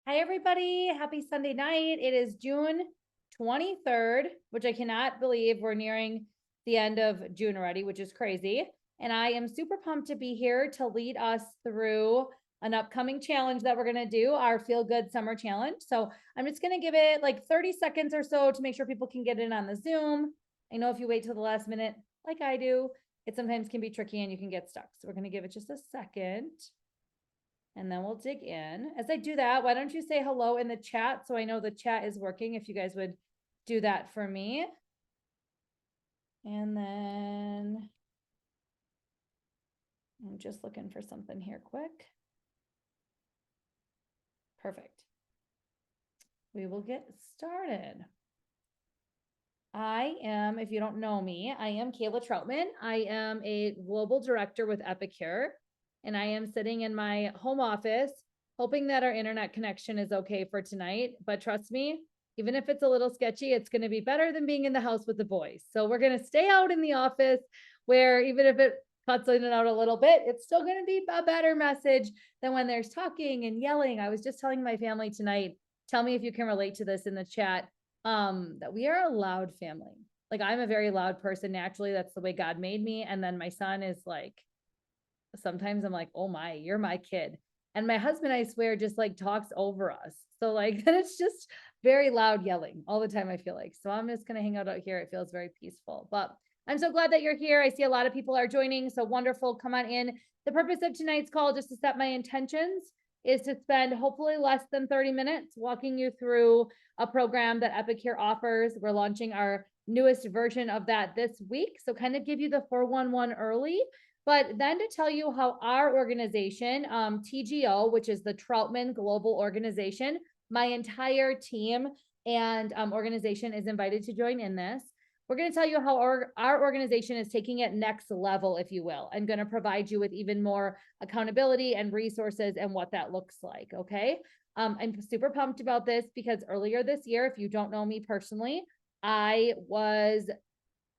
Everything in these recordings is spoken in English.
Hi, everybody. Happy Sunday night. It is June 23rd, which I cannot believe we're nearing the end of June already, which is crazy. And I am super pumped to be here to lead us through an upcoming challenge that we're going to do, our Feel Good Summer Challenge. So I'm just going to give it like 30 seconds or so to make sure people can get in on the Zoom. I know if you wait till the last minute, like I do, it sometimes can be tricky and you can get stuck. So we're going to give it just a second. And then we'll dig in. As I do that, why don't you say hello in the chat so I know the chat is working, if you guys would do that for me. And then I'm just looking for something here quick. Perfect. We will get started. I am, if you don't know me, I am Kayla Troutman. I am a global director with Epicure, and I am sitting in my home office, hoping that our internet connection is okay for tonight. But trust me, even if it's a little sketchy, it's going to be better than being in the house with the boys. So we're going to stay out in the office where even if it cuts in and out a little bit, it's still going to be a better message than when there's talking and yelling. I was just telling my family tonight, tell me if you can relate to this in the chat, that we are a loud family. Like I'm a very loud person naturally. That's the way God made me. And then my son is like, sometimes I'm like, oh my, you're my kid. And my husband, I swear, just like talks over us. So like, then it's just very loud yelling all the time, I feel like. So I'm just going to hang out here. It feels very peaceful, but I'm so glad that you're here. I see a lot of people are joining. So wonderful. Come on in. The purpose of tonight's call, just to set my intentions, is to spend hopefully less than 30 minutes walking you through a program that Epicure offers. We're launching our newest version of that this week. So kind of give you the 411 early, but then to tell you how our organization, TGO, which is the Troutman Global Organization, my entire team and organization is invited to join in this. We're going to tell you how our organization is taking it next level, if you will, and going to provide you with even more accountability and resources and what that looks like. Okay. I'm super pumped about this because earlier this year, if you don't know me personally, I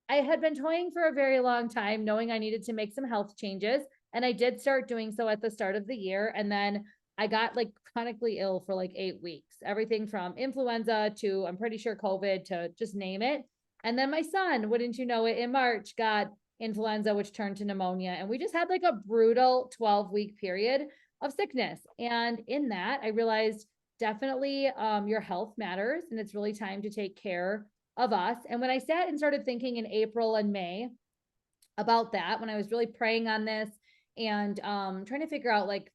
had been toying for a very long time, knowing I needed to make some health changes. And I did start doing so at the start of the year. And then I got like chronically ill for like 8 weeks, everything from influenza to, I'm pretty sure, COVID, to just name it. And then my son, wouldn't you know it, in March got influenza, which turned to pneumonia. And we just had like a brutal 12-week period of sickness. And in that, I realized definitely your health matters. And it's really time to take care of us. And when I sat and started thinking in April and May about that, when I was really praying on this and trying to figure out like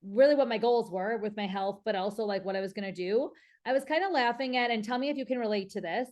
really what my goals were with my health, but also like what I was going to do, I was kind of laughing at, and tell me if you can relate to this.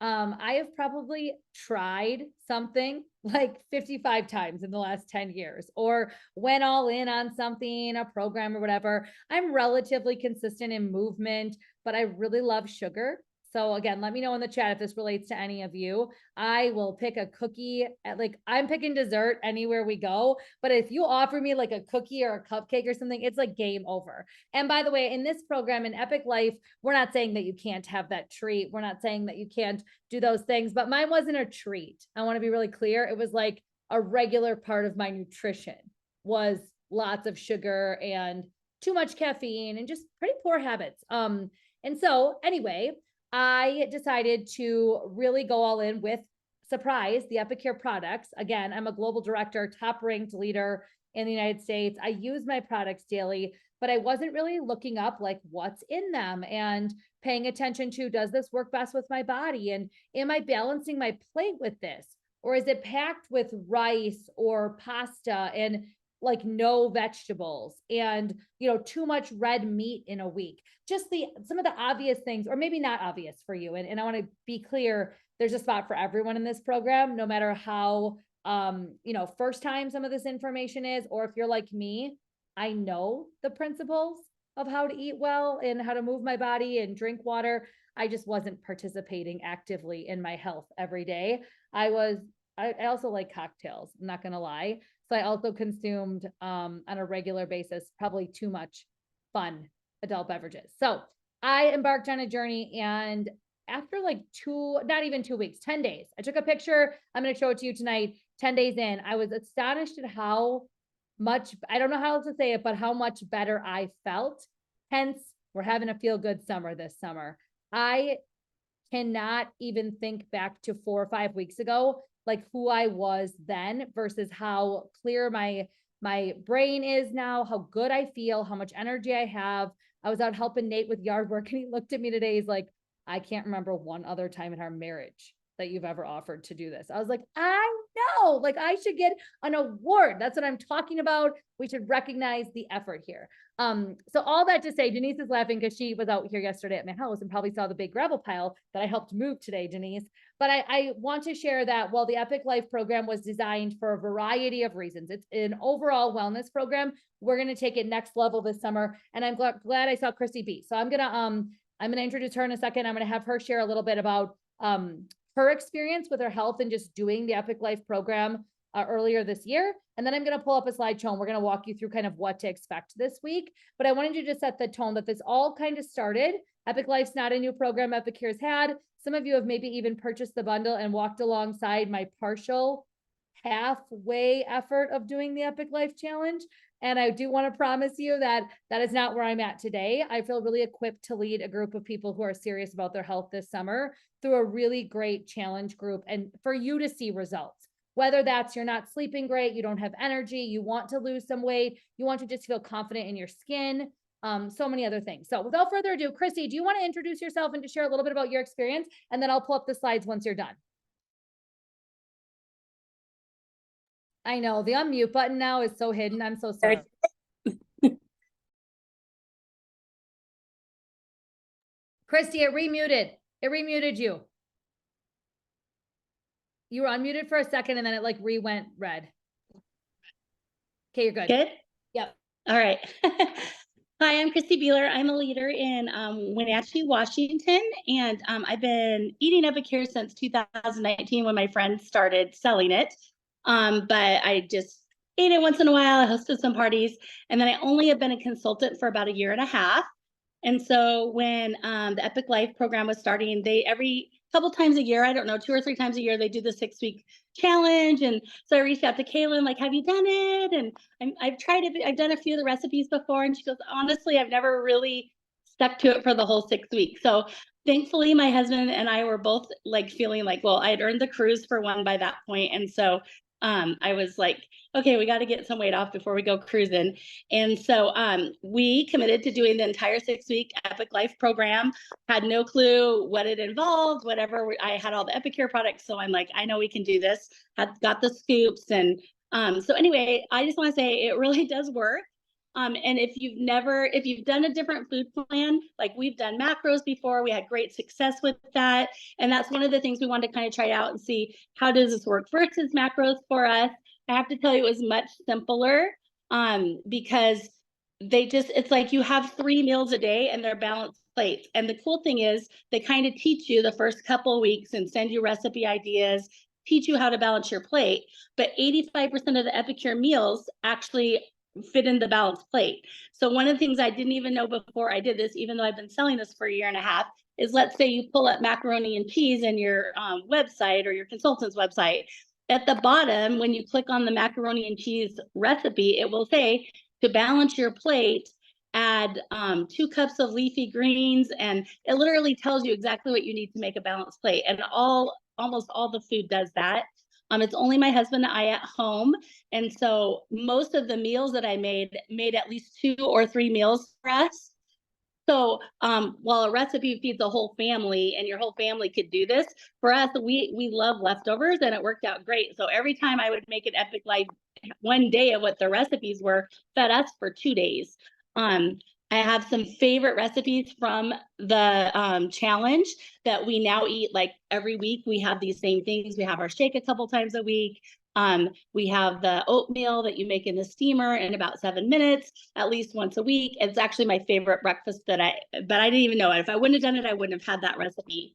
I have probably tried something like 55 times in the last 10 years, or went all in on something, a program or whatever. I'm relatively consistent in movement, but I really love sugar. So again, let me know in the chat if this relates to any of you. I will pick a cookie at, like, I'm picking dessert anywhere we go. But if you offer me like a cookie or a cupcake or something, it's like game over. And by the way, in this program, in Epic Life, we're not saying that you can't have that treat. We're not saying that you can't do those things, but mine wasn't a treat. I want to be really clear. It was like a regular part of my nutrition was lots of sugar and too much caffeine and just pretty poor habits. And so anyway, I decided to really go all in with, surprise, the Epicure products. Again, I'm a global director, top ranked leader in the United States. I use my products daily, but I wasn't really looking up like what's in them and paying attention to, does this work best with my body? And am I balancing my plate with this? Or is it packed with rice or pasta and like no vegetables and, too much red meat in a week? Just some of the obvious things, or maybe not obvious for you. And I want to be clear, there's a spot for everyone in this program, no matter how, first time some of this information is, or if you're like me, I know the principles of how to eat well and how to move my body and drink water. I just wasn't participating actively in my health every day. I also like cocktails, I'm not going to lie. So I also consumed on a regular basis, probably too much fun adult beverages. So I embarked on a journey, and after like not even 2 weeks, 10 days, I took a picture. I'm going to show it to you tonight. 10 days in, I was astonished at how much, I don't know how to say it, but how much better I felt. Hence We're having a feel good summer this summer. I cannot even think back to 4 or 5 weeks ago, like who I was then versus how clear my brain is now, how good I feel, how much energy I have. I was out helping Nate with yard work and he looked at me today. He's like, I can't remember one other time in our marriage that you've ever offered to do this. I was like, I know, like I should get an award. That's what I'm talking about. We should recognize the effort here. So all that to say, Denise is laughing because she was out here yesterday at my house and probably saw the big gravel pile that I helped move today, Denise. But I want to share that while the Epic Life program was designed for a variety of reasons, it's an overall wellness program. We're going to take it next level this summer. And I'm glad I saw Chrissy B. So I'm going to introduce her in a second. I'm going to have her share a little bit about her experience with her health and just doing the Epic Life program earlier this year. And then I'm going to pull up a slideshow and we're going to walk you through kind of what to expect this week. But I wanted you to set the tone that this all kind of started. Epic Life's not a new program Epicure's had. Some of you have maybe even purchased the bundle and walked alongside my partial halfway effort of doing the Epic Life Challenge. And I do want to promise you that that is not where I'm at today. I feel really equipped to lead a group of people who are serious about their health this summer through a really great challenge group and for you to see results. Whether that's you're not sleeping great, you don't have energy, you want to lose some weight, you want to just feel confident in your skin, so many other things. So without further ado, Chrissy, do you want to introduce yourself and to share a little bit about your experience? And then I'll pull up the slides once you're done. I know the unmute button now is so hidden. I'm so sorry. Christy, it remuted. It remuted you. You were unmuted for a second and then it like re-went red. Okay, you're good. Good? Yep. All right. Hi, I'm Christy Beeler. I'm a leader in Wenatchee, Washington, and I've been eating Epicure since 2019 when my friends started selling it. But I just ate it once in a while. I hosted some parties, and then I only have been a consultant for about a year and a half. And so when the Epic Life program was starting, they every couple times a year, I don't know, 2 or 3 times a year, they do the 6-week challenge. And so I reached out to Kaylin, like, have you done it? And I've tried it. I've done a few of the recipes before. And she goes, honestly, I've never really stuck to it for the whole 6 weeks. So thankfully, my husband and I were both like feeling like, well, I had earned the cruise for one by that point. And so I was like, okay, we got to get some weight off before we go cruising. And so we committed to doing the entire 6-week Epic Life program, had no clue what it involved, whatever. I had all the Epicure products. So I'm like, I know we can do this, got the scoops. And so anyway, I just want to say it really does work. And if you've done a different food plan, like we've done macros before, we had great success with that. And that's one of the things we wanted to kind of try out and see, how does this work versus macros for us? I have to tell you, it was much simpler because it's like you have 3 meals a day and they're balanced plates. And the cool thing is they kind of teach you the first couple of weeks and send you recipe ideas, teach you how to balance your plate. But 85% of the Epicure meals actually fit in the balanced plate. So one of the things I didn't even know before I did this, even though I've been selling this for a year and a half, is let's say you pull up macaroni and cheese in your website or your consultant's website. At the bottom, when you click on the macaroni and cheese recipe, it will say to balance your plate, add 2 cups of leafy greens, and it literally tells you exactly what you need to make a balanced plate. And almost all the food does that. It's only my husband and I at home. And so most of the meals that I made at least 2 or 3 meals for us. So while a recipe feeds a whole family and your whole family could do this, for us, we love leftovers and it worked out great. So every time I would make an Epic Life, one day of what the recipes were fed us for 2 days. I have some favorite recipes from the challenge that we now eat like every week. We have these same things. We have our shake a couple times a week. We have the oatmeal that you make in the steamer in about 7 minutes, at least once a week. It's actually my favorite breakfast but I didn't even know it. If I wouldn't have done it, I wouldn't have had that recipe.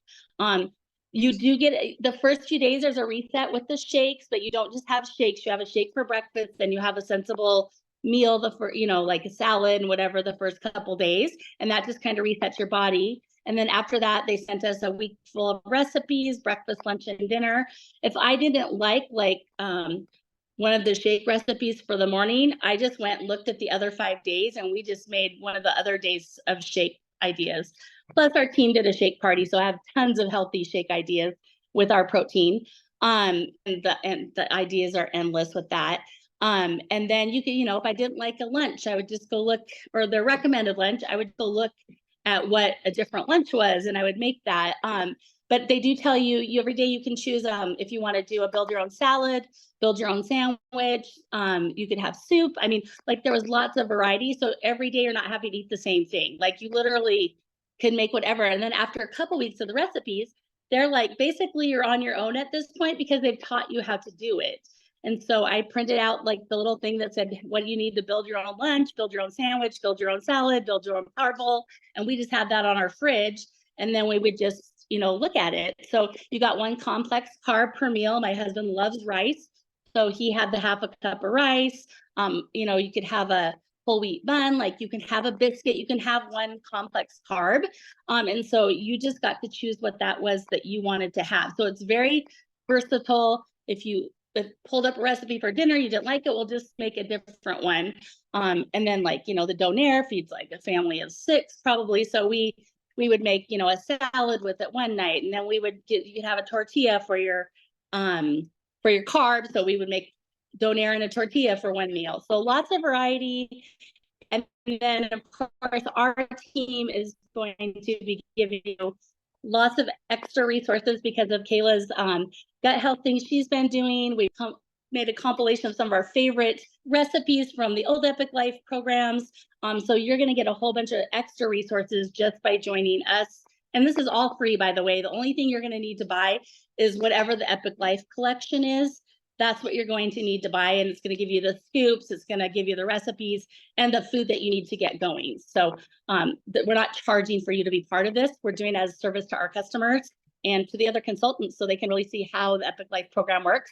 You do get the first few days, there's a reset with the shakes, but you don't just have shakes. You have a shake for breakfast, then you have a sensible meal, like a salad and whatever the first couple days. And that just kind of resets your body. And then after that, they sent us a week full of recipes, breakfast, lunch, and dinner. If I didn't like one of the shake recipes for the morning, I just went and looked at the other 5 days and we just made one of the other days of shake ideas. Plus our team did a shake party, so I have tons of healthy shake ideas with our protein. And the ideas are endless with that. And then you can, if I didn't like a lunch, I would just go look, or the recommended lunch, I would go look at what a different lunch was and I would make that. But they do tell you every day you can choose if you want to do a build your own salad, build your own sandwich. You could have soup. I mean, like there was lots of variety. So every day you're not having to eat the same thing. Like you literally can make whatever. And then after a couple weeks of the recipes, they're like basically you're on your own at this point because they've taught you how to do it. And so I printed out like the little thing that said what you need to build your own lunch, build your own sandwich, build your own salad, build your own power bowl. And we just had that on our fridge. And then we would just, look at it. So you got one complex carb per meal. My husband loves rice. So he had the half a cup of rice. You could have a whole wheat bun, like you can have a biscuit, you can have one complex carb. And so you just got to choose what that was that you wanted to have. So it's very versatile. If you pulled up a recipe for dinner, you didn't like it, we'll just make a different one. And then the donair feeds like a family of 6 probably. So we would make, a salad with it one night, and then you could have a tortilla for your carbs. So we would make donair and a tortilla for one meal. So lots of variety. And then of course our team is going to be giving you lots of extra resources because of Kayla's gut health things she's been doing. We've made a compilation of some of our favorite recipes from the old Epic Life programs. So you're going to get a whole bunch of extra resources just by joining us. And this is all free, by the way. The only thing you're going to need to buy is whatever the Epic Life collection is. That's what you're going to need to buy. And it's going to give you the scoops. It's going to give you the recipes and the food that you need to get going. So we're not charging for you to be part of this. We're doing it as a service to our customers and to the other consultants so they can really see how the Epic Life program works.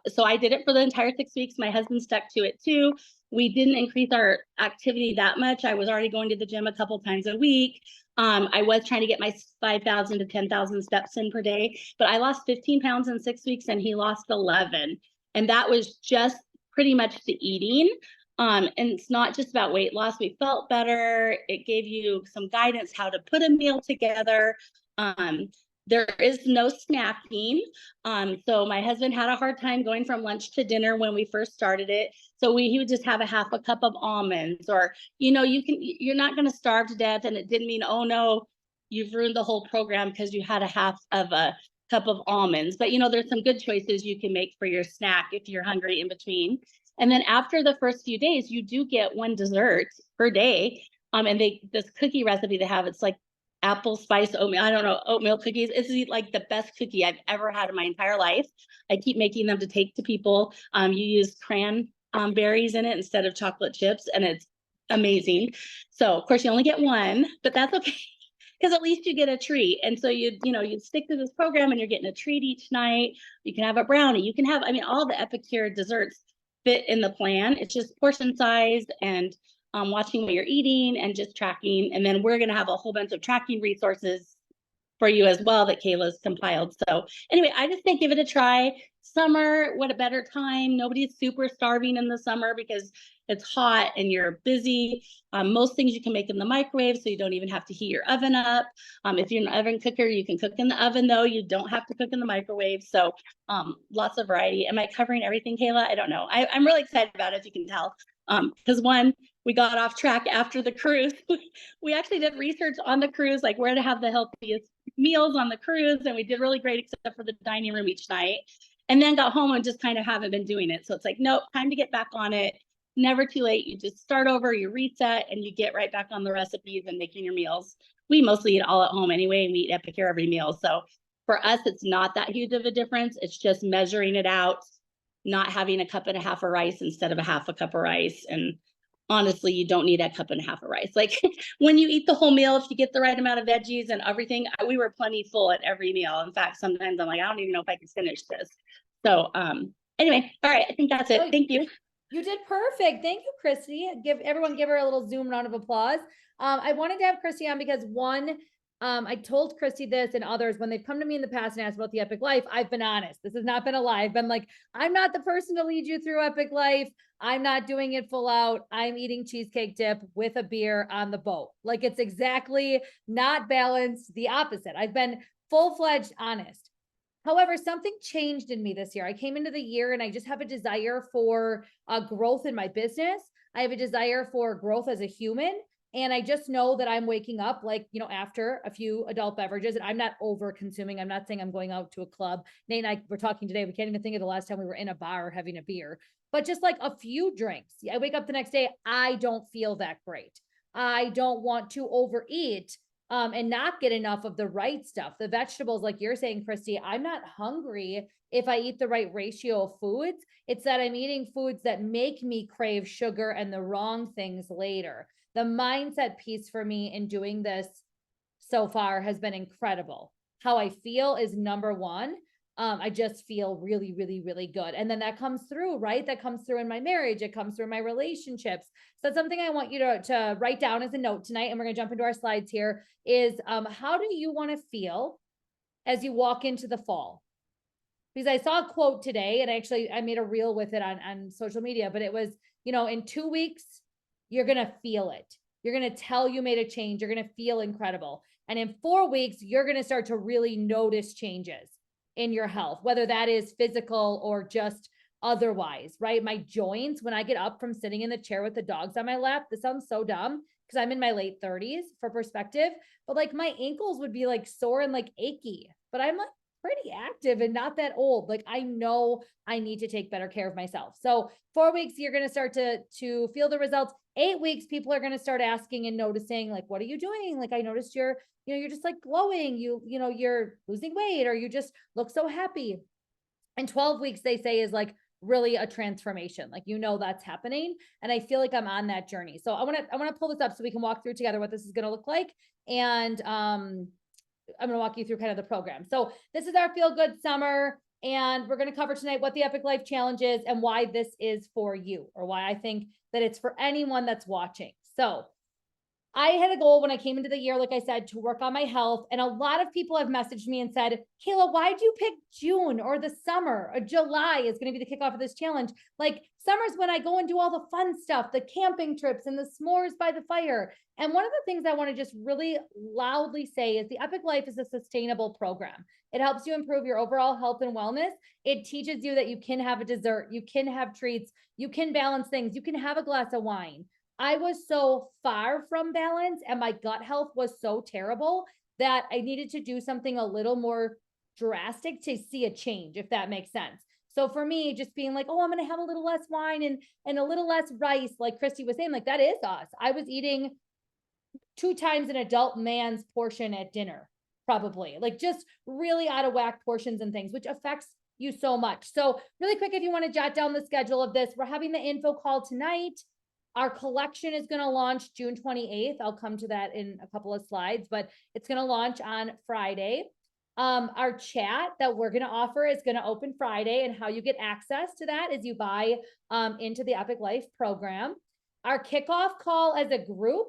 So I did it for the entire 6 weeks. My husband stuck to it too. We didn't increase our activity that much. I was already going to the gym a couple times a week. I was trying to get my 5,000 to 10,000 steps in per day, but I lost 15 pounds in 6 weeks and he lost 11. And that was just pretty much the eating. And it's not just about weight loss. We felt better. It gave you some guidance how to put a meal together. There is no snacking. So my husband had a hard time going from lunch to dinner when we first started it. So he would just have a half a cup of almonds, or, you're not going to starve to death. And it didn't mean, oh no, you've ruined the whole program because you had a half of a cup of almonds. But, there's some good choices you can make for your snack if you're hungry in between. And then after the first few days, you do get one dessert per day. And this cookie recipe they have, it's like apple spice oatmeal. I don't know, oatmeal cookies. It's like the best cookie I've ever had in my entire life. I keep making them to take to people. You use cranberries in it instead of chocolate chips, and it's amazing. So of course you only get one, but that's okay because at least you get a treat. And so you'd stick to this program and you're getting a treat each night. You can have a brownie. You can have, all the Epicure desserts fit in the plan. It's just portion size and watching what you're eating and just tracking. And then we're going to have a whole bunch of tracking resources for you as well that Kayla's compiled. So anyway, I just say give it a try. Summer, what a better time. Nobody's super starving in the summer because it's hot and you're busy. Most things you can make in the microwave, so you don't even have to heat your oven up. If you're an oven cooker, you can cook in the oven, though. You don't have to cook in the microwave. So lots of variety. Am I covering everything, Kayla? I don't know. I'm really excited about it, if you can tell. Because we got off track after the cruise. We actually did research on the cruise, like where to have the healthiest meals on the cruise. And we did really great, except for the dining room each night. And then got home and just kind of haven't been doing it. So it's like, nope, time to get back on it. Never too late. You just start over, you reset, and you get right back on the recipes and making your meals. We mostly eat all at home anyway, and we eat Epicure every meal. So for us, it's not that huge of a difference. It's just measuring it out, not having a cup and a half of rice instead of a half a cup of rice. And honestly, you don't need a cup and a half of rice. Like when you eat the whole meal, if you get the right amount of veggies and everything, we were plenty full at every meal. In fact, sometimes I'm like, I don't even know if I can finish this. So anyway, all right, I think that's it. Thank you. You did perfect. Thank you, Christy. Give her a little Zoom round of applause. I wanted to have Christy on because one, I told Christy this and others when they've come to me in the past and asked about the Epic Life. I've been honest. This has not been a lie. I've been like, I'm not the person to lead you through Epic Life. I'm not doing it full out. I'm eating cheesecake dip with a beer on the boat. Like, it's exactly not balanced, the opposite. I've been full-fledged honest. However, something changed in me this year. I came into the year and I just have a desire for growth in my business. I have a desire for growth as a human. And I just know that I'm waking up, like, you know, after a few adult beverages, and I'm not over consuming. I'm not saying I'm going out to a club. Nate and I were talking today. We can't even think of the last time we were in a bar having a beer, but just like a few drinks. I wake up the next day. I don't feel that great. I don't want to overeat and not get enough of the right stuff. The vegetables, like you're saying, Christy, I'm not hungry if I eat the right ratio of foods. It's that I'm eating foods that make me crave sugar and the wrong things later. The mindset piece for me in doing this so far has been incredible. How I feel is number one. I just feel really, really, really good. And then that comes through, right? That comes through in my marriage. It comes through in my relationships. So that's something I want you to write down as a note tonight. And we're going to jump into our slides here is how do you want to feel as you walk into the fall? Because I saw a quote today and actually I made a reel with it on social media, but it was, you know, in 2 weeks, you're going to feel it. You're going to tell you made a change. You're going to feel incredible. And in 4 weeks, you're going to start to really notice changes in your health, whether that is physical or just otherwise, right? My joints, when I get up from sitting in the chair with the dogs on my lap, this sounds so dumb because I'm in my late 30s for perspective, but like my ankles would be like sore and like achy, but I'm like pretty active and not that old. Like I know I need to take better care of myself. So 4 weeks, you're going to start to feel the results. 8 weeks, people are going to start asking and noticing, like, what are you doing? Like, I noticed you're just like glowing, you're losing weight, or you just look so happy. And 12 weeks, they say, is like really a transformation. Like, that's happening. And I feel like I'm on that journey. So I want to pull this up so we can walk through together what this is going to look like. And, I'm going to walk you through kind of the program. So this is our Feel Good Summer, and we're going to cover tonight what the Epic Life Challenge is and why this is for you, or why I think that it's for anyone that's watching. So I had a goal when I came into the year, like I said, to work on my health. And a lot of people have messaged me and said, Kayla, why'd you pick June or the summer, or July is going to be the kickoff of this challenge? Like, summer's when I go and do all the fun stuff, the camping trips and the s'mores by the fire. And one of the things I want to just really loudly say is the Epic Life is a sustainable program. It helps you improve your overall health and wellness. It teaches you that you can have a dessert, you can have treats, you can balance things, you can have a glass of wine. I was so far from balance and my gut health was so terrible that I needed to do something a little more drastic to see a change, if that makes sense. So for me, just being like, oh, I'm going to have a little less wine and a little less rice, like Christy was saying, like that is us. I was eating 2 times an adult man's portion at dinner, probably, like just really out of whack portions and things, which affects you so much. So really quick, if you want to jot down the schedule of this, we're having the info call tonight. Our collection is going to launch June 28th. I'll come to that in a couple of slides, but it's going to launch on Friday. Our chat that we're going to offer is going to open Friday, and how you get access to that is you buy into the Epic Life program. Our kickoff call as a group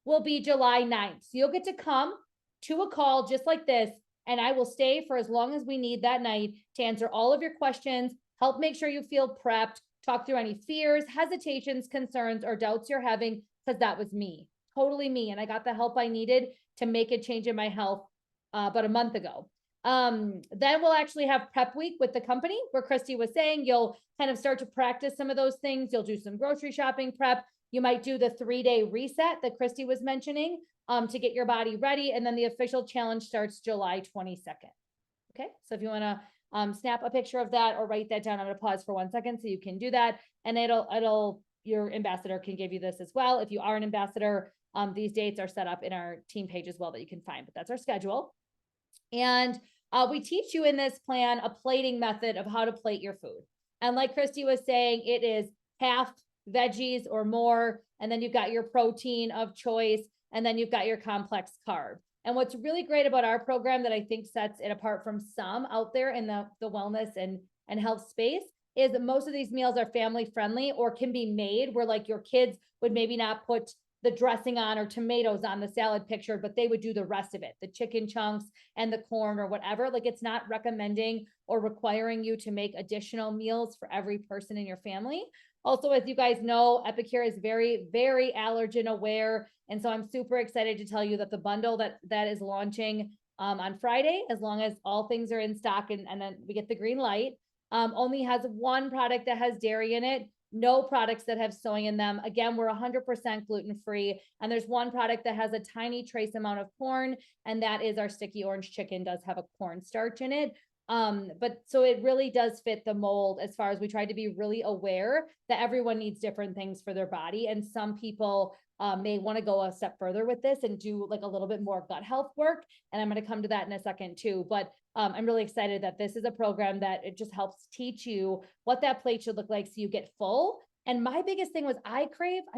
will be July 9th. So you'll get to come to a call just like this, and I will stay for as long as we need that night to answer all of your questions, help make sure you feel prepped, talk through any fears, hesitations, concerns, or doubts you're having, because that was me, totally me. And I got the help I needed to make a change in my health about a month ago. Then we'll actually have prep week with the company, where Christy was saying you'll kind of start to practice some of those things. You'll do some grocery shopping prep. You might do the 3-day reset that Christy was mentioning to get your body ready. And then the official challenge starts July 22nd. Okay, so if you want to snap a picture of that or write that down, I'm going to pause for 1 second so you can do that. And your ambassador can give you this as well. If you are an ambassador, these dates are set up in our team page as well that you can find, but that's our schedule. And we teach you in this plan a plating method of how to plate your food. And like Christy was saying, it is half veggies or more. And then you've got your protein of choice. And then you've got your complex carb. And what's really great about our program that I think sets it apart from some out there in the wellness and health space is that most of these meals are family friendly or can be made where like your kids would maybe not put the dressing on or tomatoes on the salad picture, but they would do the rest of it, the chicken chunks and the corn or whatever. Like, it's not recommending or requiring you to make additional meals for every person in your family. Also, as you guys know, Epicure is very, very allergen aware. And so I'm super excited to tell you that the bundle that is launching on Friday, as long as all things are in stock and then we get the green light, only has one product that has dairy in it, no products that have soy in them. Again, we're 100% gluten-free. And there's one product that has a tiny trace amount of corn, and that is our sticky orange chicken, does have a cornstarch in it. But so it really does fit the mold, as far as we tried to be really aware that everyone needs different things for their body. And some people may want to go a step further with this and do like a little bit more gut health work. And I'm going to come to that in a second too. But I'm really excited that this is a program that it just helps teach you what that plate should look like so you get full. And my biggest thing was I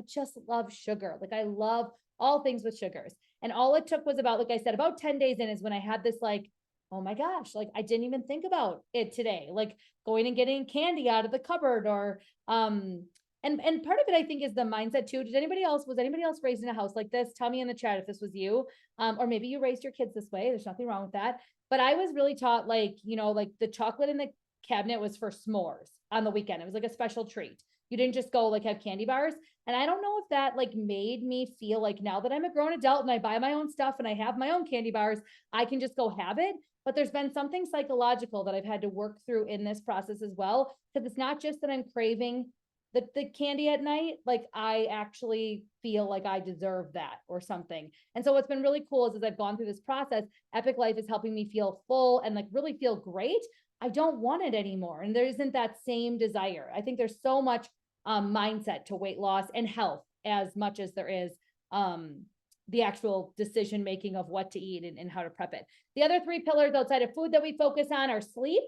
just love sugar. Like, I love all things with sugars. And all it took was about, like I said, about 10 days in is when I had this like, oh my gosh, like I didn't even think about it today, like going and getting candy out of the cupboard or, and part of it, I think, is the mindset too. Was anybody else raised in a house like this? Tell me in the chat if this was you, or maybe you raised your kids this way. There's nothing wrong with that. But I was really taught, like, you know, like the chocolate in the cabinet was for s'mores on the weekend. It was like a special treat. You didn't just go like have candy bars. And I don't know if that like made me feel like, now that I'm a grown adult and I buy my own stuff and I have my own candy bars, I can just go have it. But there's been something psychological that I've had to work through in this process as well. Because it's not just that I'm craving the candy at night, like I actually feel like I deserve that or something. And so what's been really cool is, as I've gone through this process, Epic Life is helping me feel full and like really feel great. I don't want it anymore. And there isn't that same desire. I think there's so much mindset to weight loss and health as much as there is the actual decision making of what to eat and how to prep it. The other three pillars outside of food that we focus on are sleep.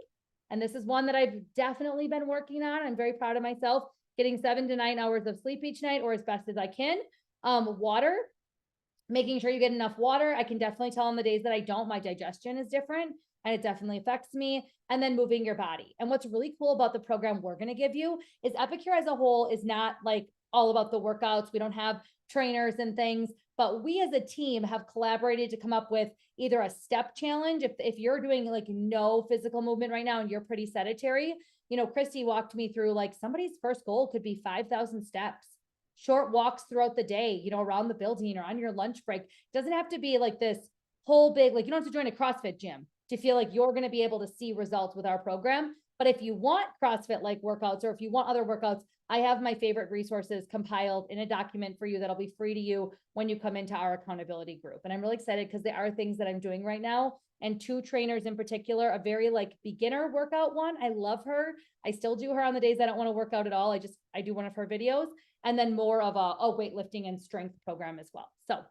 And this is one that I've definitely been working on. I'm very proud of myself, getting 7 to 9 hours of sleep each night, or as best as I can. Water, making sure you get enough water. I can definitely tell on the days that I don't, my digestion is different and it definitely affects me. And then moving your body. And what's really cool about the program we're going to give you is Epicure as a whole is not like all about the workouts. We don't have trainers and things, but we as a team have collaborated to come up with either a step challenge. If you're doing like no physical movement right now and you're pretty sedentary, you know, Christy walked me through like somebody's first goal could be 5,000 steps, short walks throughout the day, you know, around the building or on your lunch break. It doesn't have to be like this whole big, like you don't have to join a CrossFit gym to feel like you're going to be able to see results with our program. But if you want CrossFit like workouts, or if you want other workouts, I have my favorite resources compiled in a document for you that'll be free to you when you come into our accountability group. And I'm really excited because there are things that I'm doing right now. And 2 trainers in particular, a very like beginner workout one. I love her. I still do her on the days I don't want to work out at all. I do one of her videos, and then more of a weightlifting and strength program as well. So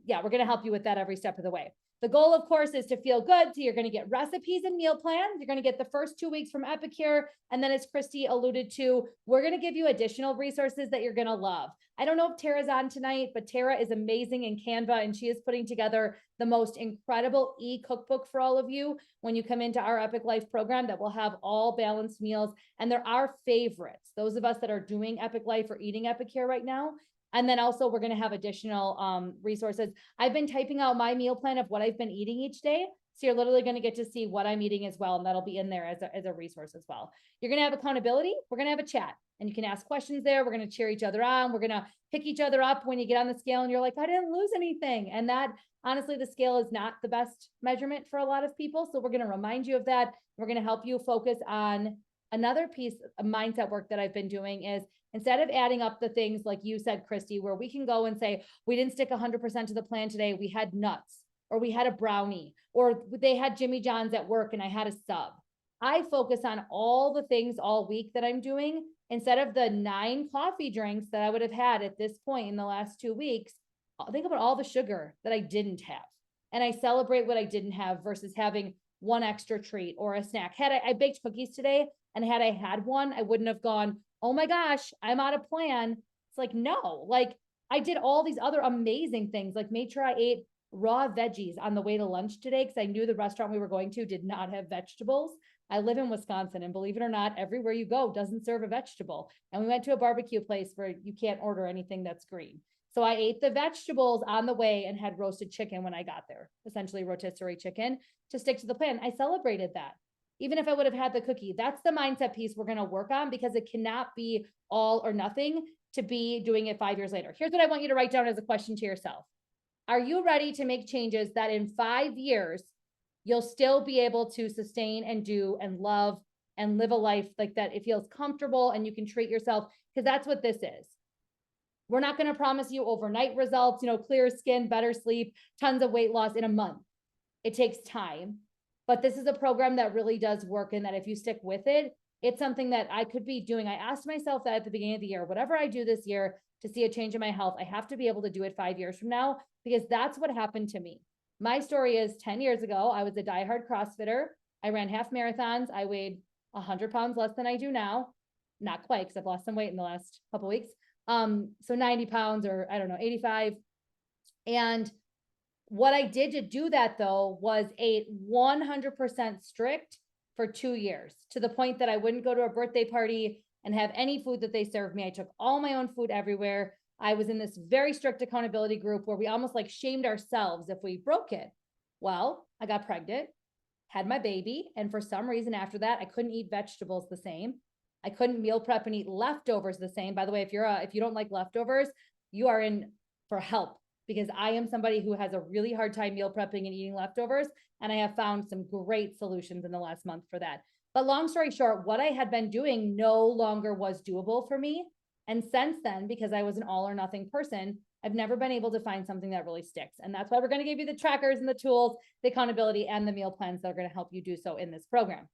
yeah, we're going to help you with that every step of the way. The goal, of course, is to feel good. So you're going to get recipes and meal plans. You're going to get the first 2 weeks from Epicure. And then, as Christy alluded to, we're going to give you additional resources that you're going to love. I don't know if Tara's on tonight, but Tara is amazing in Canva, and she is putting together the most incredible e-cookbook for all of you when you come into our Epic Life program that will have all balanced meals. And they're our favorites, those of us that are doing Epic Life or eating Epicure right now. And then also we're going to have additional resources. I've been typing out my meal plan of what I've been eating each day. So you're literally going to get to see what I'm eating as well. And that'll be in there as a resource as well. You're going to have accountability. We're going to have a chat and you can ask questions there. We're going to cheer each other on. We're going to pick each other up when you get on the scale and you're like, I didn't lose anything. And that, honestly, the scale is not the best measurement for a lot of people. So we're going to remind you of that. We're going to help you focus on another piece of mindset work that I've been doing is, instead of adding up the things like you said, Christy, where we can go and say, we didn't stick 100% to the plan today. We had nuts, or we had a brownie, or they had Jimmy John's at work and I had a sub. I focus on all the things all week that I'm doing instead of the 9 coffee drinks that I would have had at this point in the last 2 weeks. I'll think about all the sugar that I didn't have. And I celebrate what I didn't have versus having one extra treat or a snack. I baked cookies today, and had I had one, I wouldn't have gone, oh my gosh, I'm out of plan. It's like, no, like I did all these other amazing things, like made sure I ate raw veggies on the way to lunch today because I knew the restaurant we were going to did not have vegetables. I live in Wisconsin, and believe it or not, everywhere you go doesn't serve a vegetable. And we went to a barbecue place where you can't order anything that's green. So I ate the vegetables on the way and had roasted chicken when I got there, essentially rotisserie chicken, to stick to the plan. I celebrated that. Even if I would have had the cookie, that's the mindset piece we're going to work on, because it cannot be all or nothing to be doing it 5 years later. Here's what I want you to write down as a question to yourself. Are you ready to make changes that in 5 years, you'll still be able to sustain and do and love and live a life like that? It feels comfortable and you can treat yourself, because that's what this is. We're not going to promise you overnight results, clear skin, better sleep, tons of weight loss in a month. It takes time, but this is a program that really does work, and that if you stick with it, it's something that I could be doing. I asked myself that at the beginning of the year, whatever I do this year to see a change in my health, I have to be able to do it 5 years from now, because that's what happened to me. My story is 10 years ago, I was a diehard CrossFitter. I ran half marathons. I weighed 100 pounds less than I do now. Not quite, because I've lost some weight in the last couple of weeks. So 90 pounds, or I don't know, 85. And what I did to do that, though, was ate 100% strict for 2 years, to the point that I wouldn't go to a birthday party and have any food that they served me. I took all my own food everywhere. I was in this very strict accountability group where we almost like shamed ourselves if we broke it. Well, I got pregnant, had my baby, and for some reason after that, I couldn't eat vegetables the same. I couldn't meal prep and eat leftovers the same. By the way, if you don't like leftovers, you are in for help, because I am somebody who has a really hard time meal prepping and eating leftovers. And I have found some great solutions in the last month for that. But long story short, what I had been doing no longer was doable for me. And since then, because I was an all or nothing person, I've never been able to find something that really sticks. And that's why we're going to give you the trackers and the tools, the accountability, and the meal plans that are going to help you do so in this program.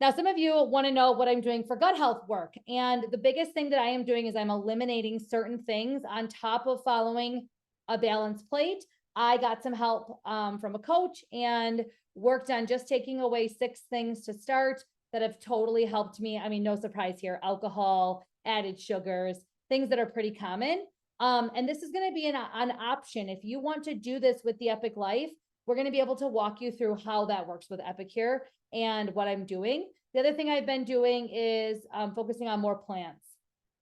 Now, some of you want to know what I'm doing for gut health work. And the biggest thing that I am doing is I'm eliminating certain things on top of following a balanced plate. I got some help from a coach and worked on just taking away 6 things to start that have totally helped me. I mean, no surprise here: alcohol, added sugars, things that are pretty common. And this is going to be an option. If you want to do this with the Epic Life, we're going to be able to walk you through how that works with Epicure and what I'm doing. The other thing I've been doing is focusing on more plants.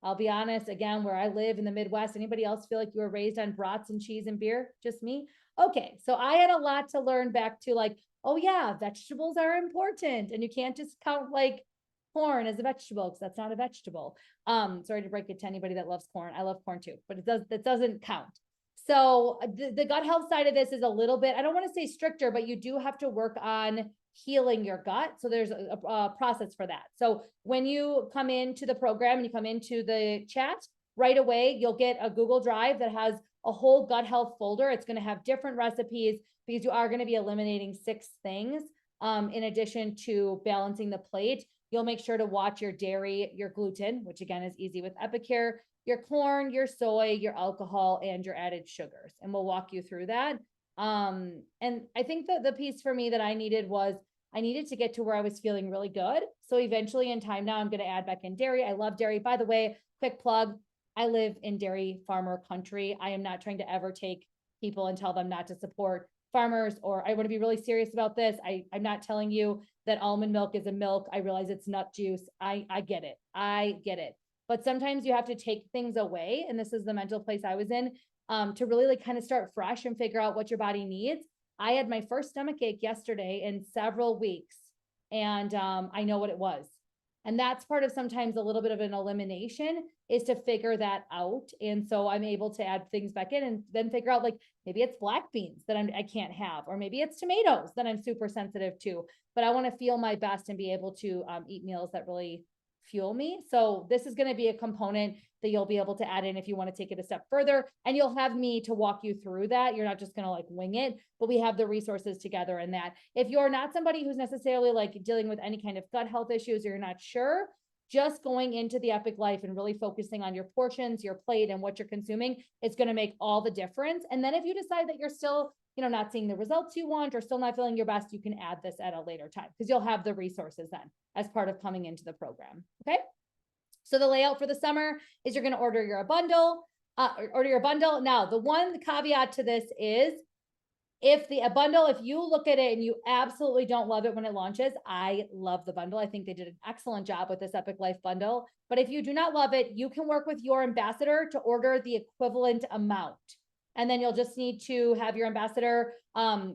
I'll be honest, again, where I live in the Midwest, anybody else feel like you were raised on brats and cheese and beer? Just me? Okay, so I had a lot to learn back to, like, oh yeah, vegetables are important, and you can't just count like corn as a vegetable, because that's not a vegetable. Sorry to break it to anybody that loves corn. I love corn too, but that doesn't count. So the gut health side of this is a little bit, I don't want to say stricter, but you do have to work on healing your gut. So there's a process for that. So when you come into the program and you come into the chat, right away, you'll get a Google Drive that has a whole gut health folder. It's going to have different recipes, because you are going to be eliminating 6 things. In addition to balancing the plate, you'll make sure to watch your dairy, your gluten, which again is easy with Epicure, your corn, your soy, your alcohol, and your added sugars. And we'll walk you through that. And I think that the piece for me that I needed was I needed to get to where I was feeling really good. So eventually in time now, I'm going to add back in dairy. I love dairy. By the way, quick plug, I live in dairy farmer country. I am not trying to ever take people and tell them not to support farmers, or I want to be really serious about this. I'm not telling you that almond milk is a milk. I realize it's nut juice. I get it. I get it. But sometimes you have to take things away. And this is the mental place I was in, to really like kind of start fresh and figure out what your body needs. I had my first stomach ache yesterday in several weeks, and I know what it was. And that's part of sometimes a little bit of an elimination, is to figure that out. And so I'm able to add things back in and then figure out, like, maybe it's black beans that I can't have, or maybe it's tomatoes that I'm super sensitive to, but I want to feel my best and be able to eat meals that really fuel me. So this is going to be a component that you'll be able to add in if you want to take it a step further, and you'll have me to walk you through that. You're not just going to like wing it, but we have the resources together in that. If you're not somebody who's necessarily like dealing with any kind of gut health issues, or you're not sure, just going into the Epic Life and really focusing on your portions, your plate, and what you're consuming is going to make all the difference. And then if you decide that you're still, not seeing the results you want, or still not feeling your best, you can add this at a later time, because you'll have the resources then as part of coming into the program. Okay. So the layout for the summer is you're going to order your bundle. Now, the one caveat to this is If a bundle, if you look at it and you absolutely don't love it when it launches, I love the bundle. I think they did an excellent job with this Epic Life bundle. But if you do not love it, you can work with your ambassador to order the equivalent amount. And then you'll just need to have your ambassador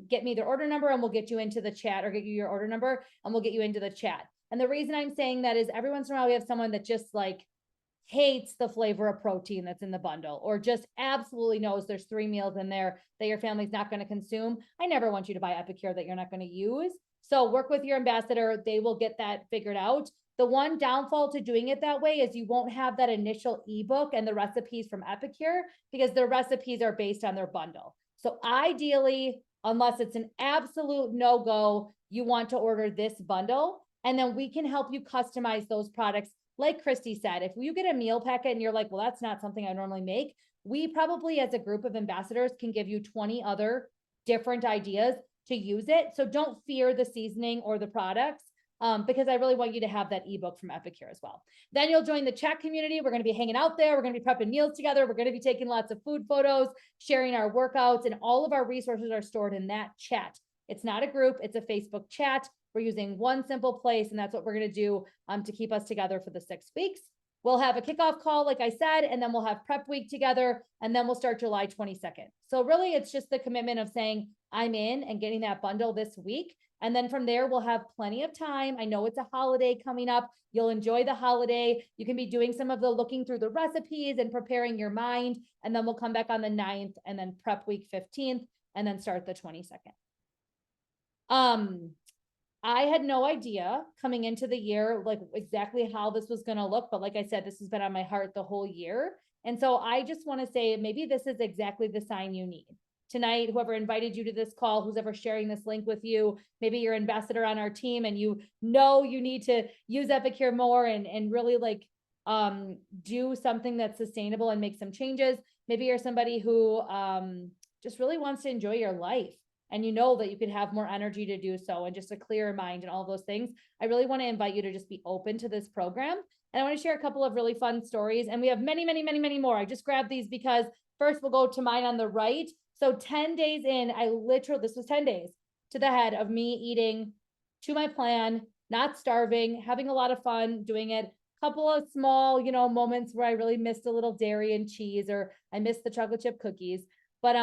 get me their order number, and we'll get you into the chat, or get you your order number and we'll get you into the chat. And the reason I'm saying that is every once in a while we have someone that just like hates the flavor of protein that's in the bundle, or just absolutely knows there's 3 meals in there that your family's not going to consume. I never want you to buy Epicure that you're not going to use. So work with your ambassador. They will get that figured out. The one downfall to doing it that way is you won't have that initial ebook and the recipes from Epicure, because their recipes are based on their bundle. So ideally, unless it's an absolute no-go, you want to order this bundle, and then we can help you customize those products. Like Christy said, if you get a meal packet and you're like, well, that's not something I normally make, we probably as a group of ambassadors can give you 20 other different ideas to use it. So don't fear the seasoning or the products, because I really want you to have that ebook from Epicure as well. Then you'll join the chat community. We're going to be hanging out there. We're going to be prepping meals together. We're going to be taking lots of food photos, sharing our workouts, and all of our resources are stored in that chat. It's not a group, it's a Facebook chat. We're using one simple place, and that's what we're going to do to keep us together for the 6 weeks. We'll have a kickoff call, like I said, and then we'll have prep week together, and then we'll start July 22nd. So really, it's just the commitment of saying, I'm in, and getting that bundle this week. And then from there, we'll have plenty of time. I know it's a holiday coming up. You'll enjoy the holiday. You can be doing some of the looking through the recipes and preparing your mind. And then we'll come back on the 9th, and then prep week 15th, and then start the 22nd. I had no idea coming into the year, like exactly how this was going to look. But like I said, this has been on my heart the whole year. And so I just want to say, maybe this is exactly the sign you need. Tonight, whoever invited you to this call, who's ever sharing this link with you, maybe you're ambassador on our team and you know you need to use Epicure more and really like do something that's sustainable and make some changes. Maybe you're somebody who just really wants to enjoy your life, and you know that you can have more energy to do so, and just a clearer mind and all those things. I really want to invite you to just be open to this program. And I want to share a couple of really fun stories. And we have many, many, many, many more. I just grabbed these because first we'll go to mine on the right. So 10 days in, this was 10 days to the head of me eating to my plan, not starving, having a lot of fun doing it. Couple of small, moments where I really missed a little dairy and cheese, or I missed the chocolate chip cookies. But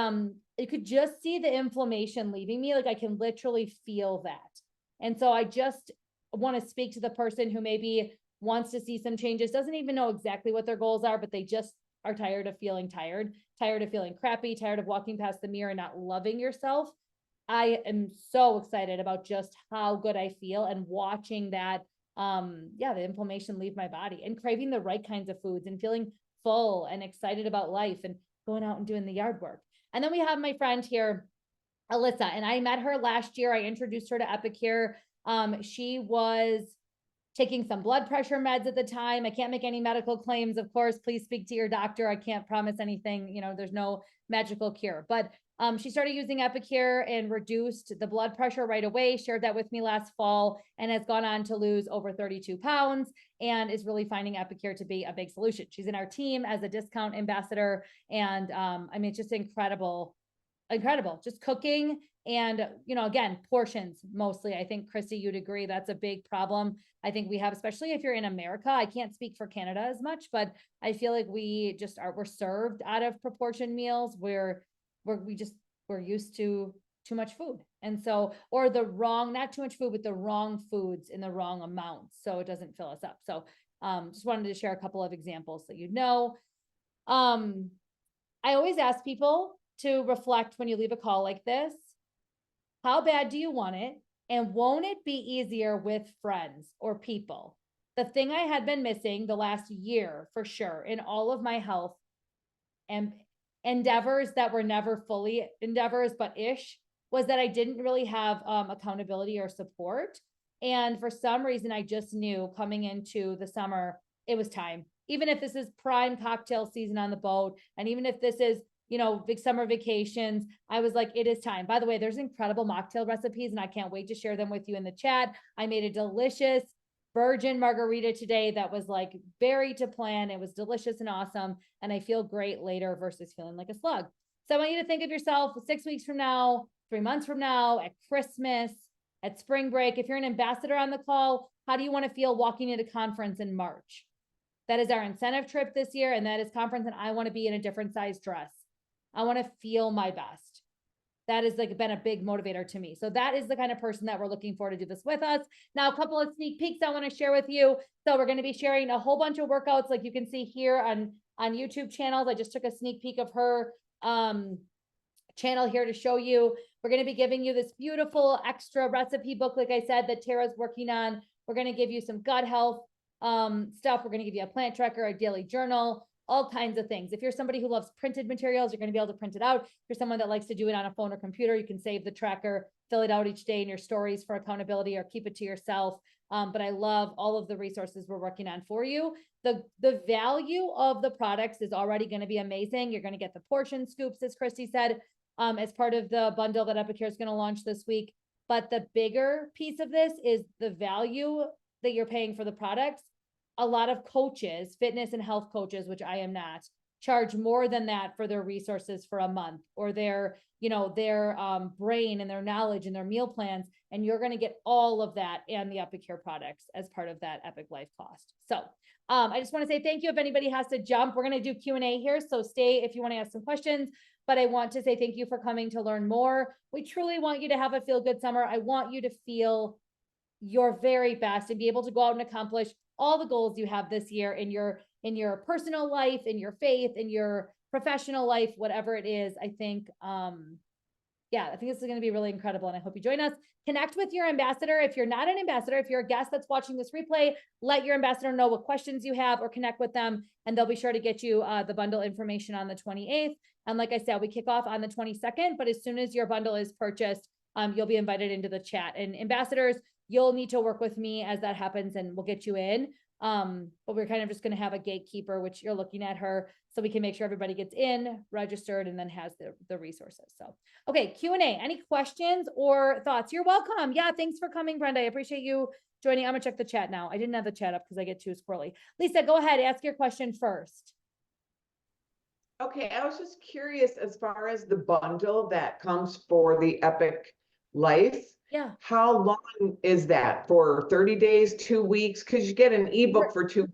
you could just see the inflammation leaving me. Like I can literally feel that. And so I just want to speak to the person who maybe wants to see some changes, doesn't even know exactly what their goals are, but they just are tired of feeling tired of feeling crappy, tired of walking past the mirror and not loving yourself. I am so excited about just how good I feel, and watching that, the inflammation leave my body, and craving the right kinds of foods, and feeling full and excited about life, and going out and doing the yard work. And then we have my friend here, Alyssa, and I met her last year. I introduced her to Epicure. She was taking some blood pressure meds at the time. I can't make any medical claims, of course. Please speak to your doctor. I can't promise anything. There's no magical cure. But she started using Epicure and reduced the blood pressure right away, shared that with me last fall, and has gone on to lose over 32 pounds and is really finding Epicure to be a big solution. She's in our team as a discount ambassador. And it's just incredible, just cooking. And, again, portions mostly. I think, Christy, you'd agree that's a big problem. I think we have, especially if you're in America. I can't speak for Canada as much, but I feel like we're served out of proportion meals where we're used to too much food. And so, or not too much food, but the wrong foods in the wrong amounts. So it doesn't fill us up. So just wanted to share a couple of examples so I always ask people to reflect when you leave a call like this. How bad do you want it? And won't it be easier with friends or people? The thing I had been missing the last year for sure in all of my health and endeavors that were never fully endeavors, but ish, was that I didn't really have accountability or support. And for some reason, I just knew coming into the summer, it was time. Even if this is prime cocktail season on the boat, and even if this is big summer vacations, I was like, it is time. By the way, there's incredible mocktail recipes, and I can't wait to share them with you in the chat. I made a delicious virgin margarita today that was like very to plan. It was delicious and awesome. And I feel great later versus feeling like a slug. So I want you to think of yourself 6 weeks from now, 3 months from now, at Christmas, at spring break. If you're an ambassador on the call, how do you want to feel walking into conference in March? That is our incentive trip this year, and that is conference, and I want to be in a different size dress. I want to feel my best. That has like been a big motivator to me. So that is the kind of person that we're looking for to do this with us. Now, a couple of sneak peeks I want to share with you. So we're going to be sharing a whole bunch of workouts like you can see here on YouTube channels. I just took a sneak peek of her channel here to show you. We're going to be giving you this beautiful extra recipe book, like I said, that Tara's working on. We're going to give you some gut health stuff. We're going to give you a plant tracker, a daily journal, all kinds of things. If you're somebody who loves printed materials, you're going to be able to print it out. If you're someone that likes to do it on a phone or computer, you can save the tracker, fill it out each day in your stories for accountability, or keep it to yourself. But I love all of the resources we're working on for you. The value of the products is already going to be amazing. You're going to get the portion scoops, as Christy said, as part of the bundle that Epicure is going to launch this week. But the bigger piece of this is the value that you're paying for the products. A lot of coaches, fitness and health coaches, which I am not, charge more than that for their resources for a month, or their, their brain and their knowledge and their meal plans. And you're going to get all of that and the Epicure products as part of that Epic Life cost. So I just want to say thank you. If anybody has to jump, we're going to do Q&A here. So stay if you want to ask some questions, but I want to say thank you for coming to learn more. We truly want you to have a feel good summer. I want you to feel your very best and be able to go out and accomplish all the goals you have this year in your personal life, in your faith, in your professional life, whatever it is. I think, I think this is going to be really incredible. And I hope you join us. Connect with your ambassador. If you're not an ambassador, if you're a guest that's watching this replay, let your ambassador know what questions you have, or connect with them, and they'll be sure to get you the bundle information on the 28th. And like I said, we kick off on the 22nd, but as soon as your bundle is purchased, you'll be invited into the chat. And ambassadors, you'll need to work with me as that happens, and we'll get you in. But we're kind of just going to have a gatekeeper, which you're looking at her, so we can make sure everybody gets in, registered, and then has the resources. So, okay, Q&A. Any questions or thoughts? You're welcome. Yeah, thanks for coming, Brenda. I appreciate you joining. I'm gonna check the chat now. I didn't have the chat up because I get too squirrely. Lisa, go ahead. Ask your question first. Okay, I was just curious, as far as the bundle that comes for the Epic Life. Yeah. How long is that? For 30 days, 2 weeks? Because you get an ebook for 2.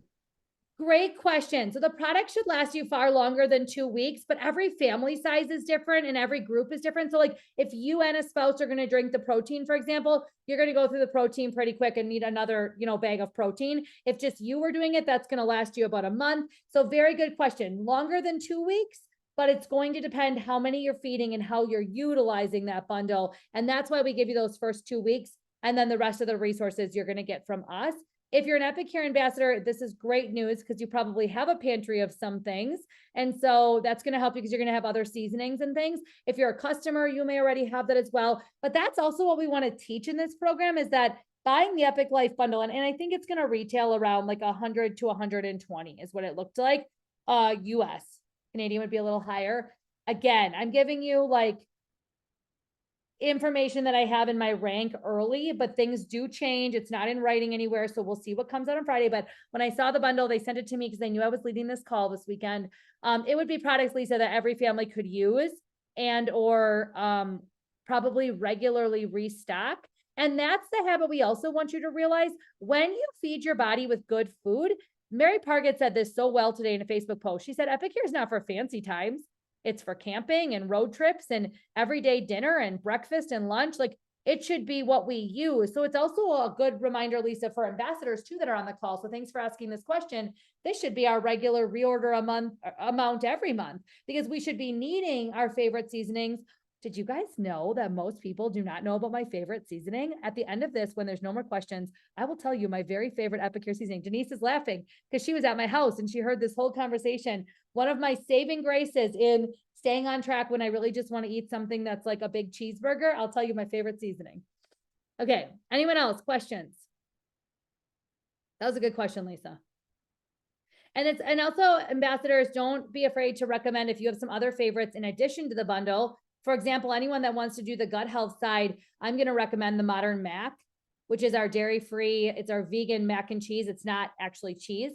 Great question. So the product should last you far longer than 2 weeks, but every family size is different and every group is different. So like if you and a spouse are going to drink the protein, for example, you're going to go through the protein pretty quick and need another, bag of protein. If just you were doing it, that's going to last you about a month. So very good question. Longer than 2 weeks, but it's going to depend how many you're feeding and how you're utilizing that bundle. And that's why we give you those first 2 weeks. And then the rest of the resources you're going to get from us. If you're an Epicure ambassador, this is great news because you probably have a pantry of some things. And so that's going to help you because you're going to have other seasonings and things. If you're a customer, you may already have that as well. But that's also what we want to teach in this program, is that buying the Epic Life bundle, and I think it's going to retail around like 100 to 120 is what it looked like. US. Canadian would be a little higher. Again, I'm giving you like information that I have in my rank early, but things do change. It's not in writing anywhere. So we'll see what comes out on Friday. But when I saw the bundle, they sent it to me because they knew I was leading this call this weekend. It would be products, Lisa, that every family could use and or probably regularly restock. And that's the habit we also want you to realize. When you feed your body with good food, Mary Pargett said this so well today in a Facebook post. She said, Epicure is not for fancy times. It's for camping and road trips and everyday dinner and breakfast and lunch. Like it should be what we use. So it's also a good reminder, Lisa, for ambassadors too that are on the call. So thanks for asking this question. This should be our regular reorder amount every month, because we should be needing our favorite seasonings. Did you guys know that most people do not know about my favorite seasoning? At the end of this, when there's no more questions, I will tell you my very favorite Epicure seasoning. Denise is laughing because she was at my house and she heard this whole conversation. One of my saving graces in staying on track when I really just want to eat something that's like a big cheeseburger, I'll tell you my favorite seasoning. Okay, anyone else? Questions? That was a good question, Lisa. And also, ambassadors, don't be afraid to recommend if you have some other favorites in addition to the bundle. For example, anyone that wants to do the gut health side, I'm going to recommend the Modern Mac, which is our dairy-free, it's our vegan mac and cheese. It's not actually cheese.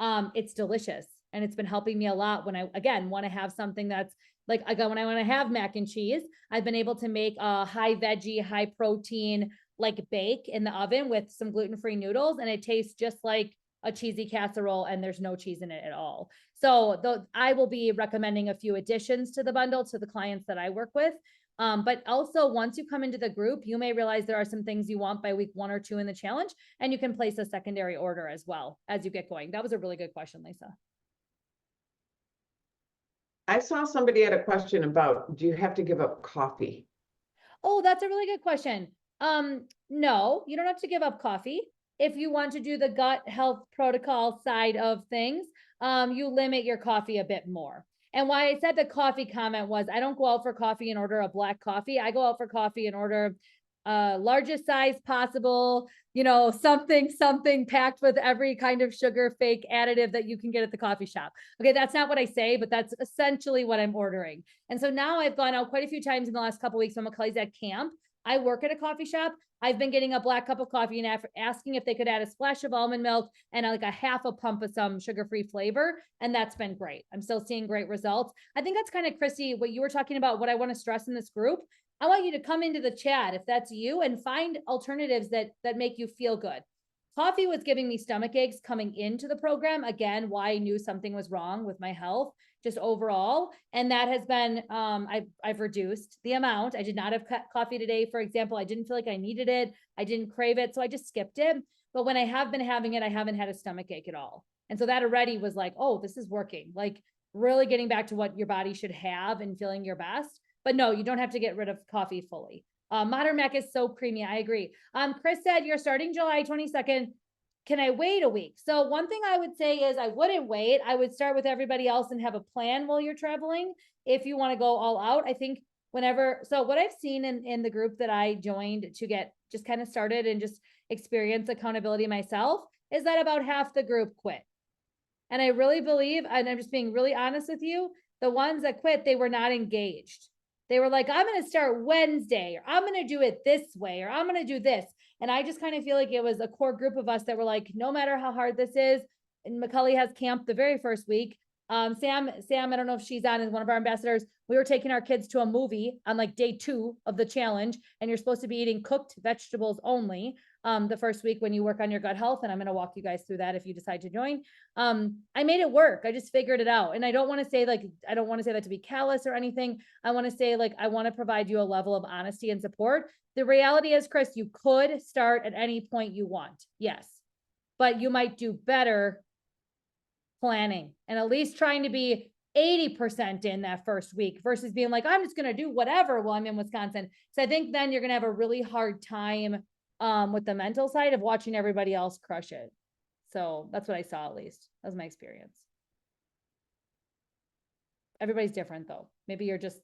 It's delicious. And it's been helping me a lot when I, again, want to have something that's like, again, when I want to have mac and cheese, I've been able to make a high veggie, high protein, like bake in the oven with some gluten-free noodles. And it tastes just like a cheesy casserole and there's no cheese in it at all. So I will be recommending a few additions to the bundle to the clients that I work with. But also once you come into the group, you may realize there are some things you want by week 1 or 2 in the challenge, and you can place a secondary order as well as you get going. That was a really good question, Lisa. I saw somebody had a question about, do you have to give up coffee? Oh, that's a really good question. No, you don't have to give up coffee. If you want to do the gut health protocol side of things, you limit your coffee a bit more. And why I said the coffee comment was I don't go out for coffee and order a black coffee. I go out for coffee and order largest size possible, something packed with every kind of sugar fake additive that you can get at the coffee shop. Okay, that's not what I say, but that's essentially what I'm ordering. And so now I've gone out quite a few times in the last couple of weeks when McCully's at camp. I work at a coffee shop. I've been getting a black cup of coffee and asking if they could add a splash of almond milk and like a half a pump of some sugar-free flavor. And that's been great. I'm still seeing great results. I think that's kind of, Chrissy, what you were talking about, what I want to stress in this group. I want you to come into the chat if that's you and find alternatives that make you feel good. Coffee was giving me stomach aches coming into the program. Again, why I knew something was wrong with my health, just overall. And that has been, I've reduced the amount. I did not have coffee today, for example. I didn't feel like I needed it. I didn't crave it. So I just skipped it. But when I have been having it, I haven't had a stomach ache at all. And so that already was like, oh, this is working. Like really getting back to what your body should have and feeling your best. But no, you don't have to get rid of coffee fully. Modern Mac is so creamy. I agree. Chris said you're starting July 22nd. Can I wait a week? So one thing I would say is I wouldn't wait. I would start with everybody else and have a plan while you're traveling. If you want to go all out, I think so what I've seen in the group that I joined to get just kind of started and just experience accountability myself is that about half the group quit. And I really believe, and I'm just being really honest with you, the ones that quit, they were not engaged. They were like, I'm going to start Wednesday, or I'm going to do it this way, or I'm going to do this. And I just kind of feel like it was a core group of us that were like, no matter how hard this is, and McCully has camp the very first week. Sam, I don't know if she's on as one of our ambassadors. We were taking our kids to a movie on like day 2 of the challenge, and you're supposed to be eating cooked vegetables only the first week when you work on your gut health. And I'm going to walk you guys through that if you decide to join. I made it work. I just figured it out. And I don't want to say that to be callous or anything. I want to say I want to provide you a level of honesty and support. The reality is, Chris, you could start at any point you want. Yes, but you might do better planning and at least trying to be 80% in that first week versus being like, I'm just going to do whatever while I'm in Wisconsin. So I think then you're going to have a really hard time with the mental side of watching everybody else crush it. So that's what I saw, at least. That was my experience. Everybody's different though. Maybe you're just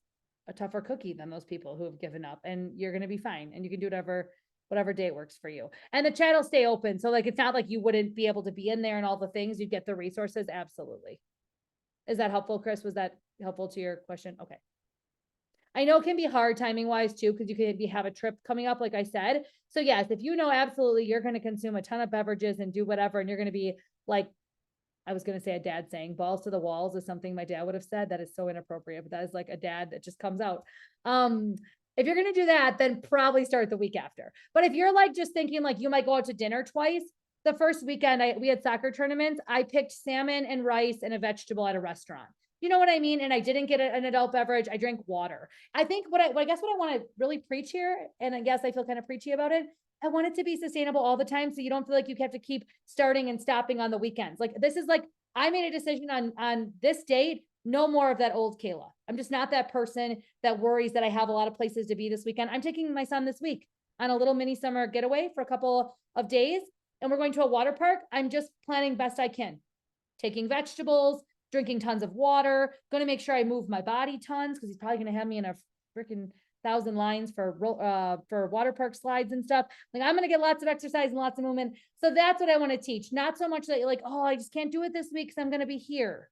a tougher cookie than those people who have given up, and you're going to be fine and you can do whatever day works for you. And the chat will stay open. So it's not like you wouldn't be able to be in there and all the things. You'd get the resources. Absolutely. Is that helpful, Chris? Was that helpful to your question? Okay. I know it can be hard timing wise too, because you could have a trip coming up, like I said. So yes, if you know absolutely you're going to consume a ton of beverages and do whatever, and you're going to be like, I was going to say a dad saying balls to the walls is something my dad would have said. That is so inappropriate, but that is like a dad that just comes out. If you're going to do that, then probably start the week after. But if you're just thinking you might go out to dinner twice, the first weekend we had soccer tournaments. I picked salmon and rice and a vegetable at a restaurant. You know what I mean? And I didn't get an adult beverage. I drank water. I think what I want to really preach here, and I guess I feel kind of preachy about it, I want it to be sustainable all the time. So you don't feel like you have to keep starting and stopping on the weekends. This is I made a decision on this date, no more of that old Kayla. I'm just not that person that worries that I have a lot of places to be this weekend. I'm taking my son this week on a little mini summer getaway for a couple of days, and we're going to a water park. I'm just planning best I can, taking vegetables, drinking tons of water, going to make sure I move my body tons, because he's probably going to have me in a freaking 1,000 lines for water park slides and stuff. I'm going to get lots of exercise and lots of movement. So that's what I want to teach. Not so much that you're like, oh, I just can't do it this week because I'm going to be here.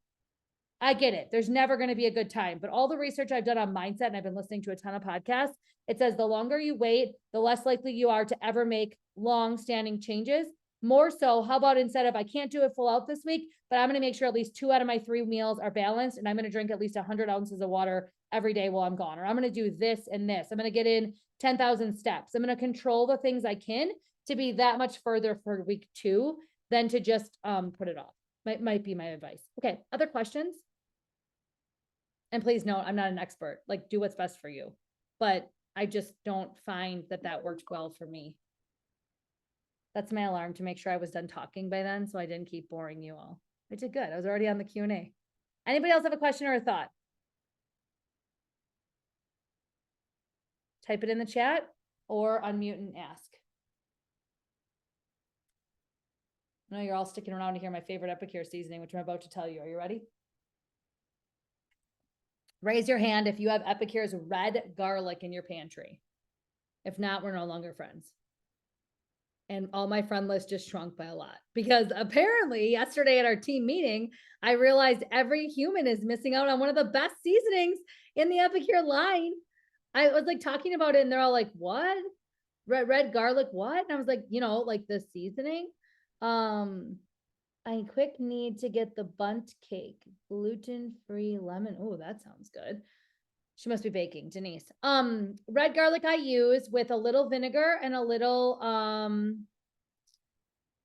I get it. There's never going to be a good time, but all the research I've done on mindset, and I've been listening to a ton of podcasts, it says the longer you wait, the less likely you are to ever make long-standing changes. more so, how about instead of, I can't do it full out this week, but I'm going to make sure at least 2 out of my 3 meals are balanced, and I'm going to drink at least 100 ounces of water every day while I'm gone, or I'm going to do this and this. I'm going to get in 10,000 steps. I'm going to control the things I can to be that much further for week 2 than to just put it off. Might be my advice. Okay, other questions? And please note, I'm not an expert. Like, do what's best for you. But I just don't find that that worked well for me. That's my alarm to make sure I was done talking by then, so I didn't keep boring you all. I did good. I was already on the Q&A. Anybody else have a question or a thought? Type it in the chat or unmute and ask. I know you're all sticking around to hear my favorite Epicure seasoning, which I'm about to tell you. Are you ready? Raise your hand if you have Epicure's red garlic in your pantry. If not, we're no longer friends. And all my friend list just shrunk by a lot, because apparently yesterday at our team meeting, I realized every human is missing out on one of the best seasonings in the Epicure line. I was like talking about it and they're all like, what? Red garlic, what? And I was like, you know, like the seasoning. I quick need to get the bundt cake, gluten-free lemon. Oh, that sounds good. She must be baking, Denise. Red garlic I use with a little vinegar and a little, am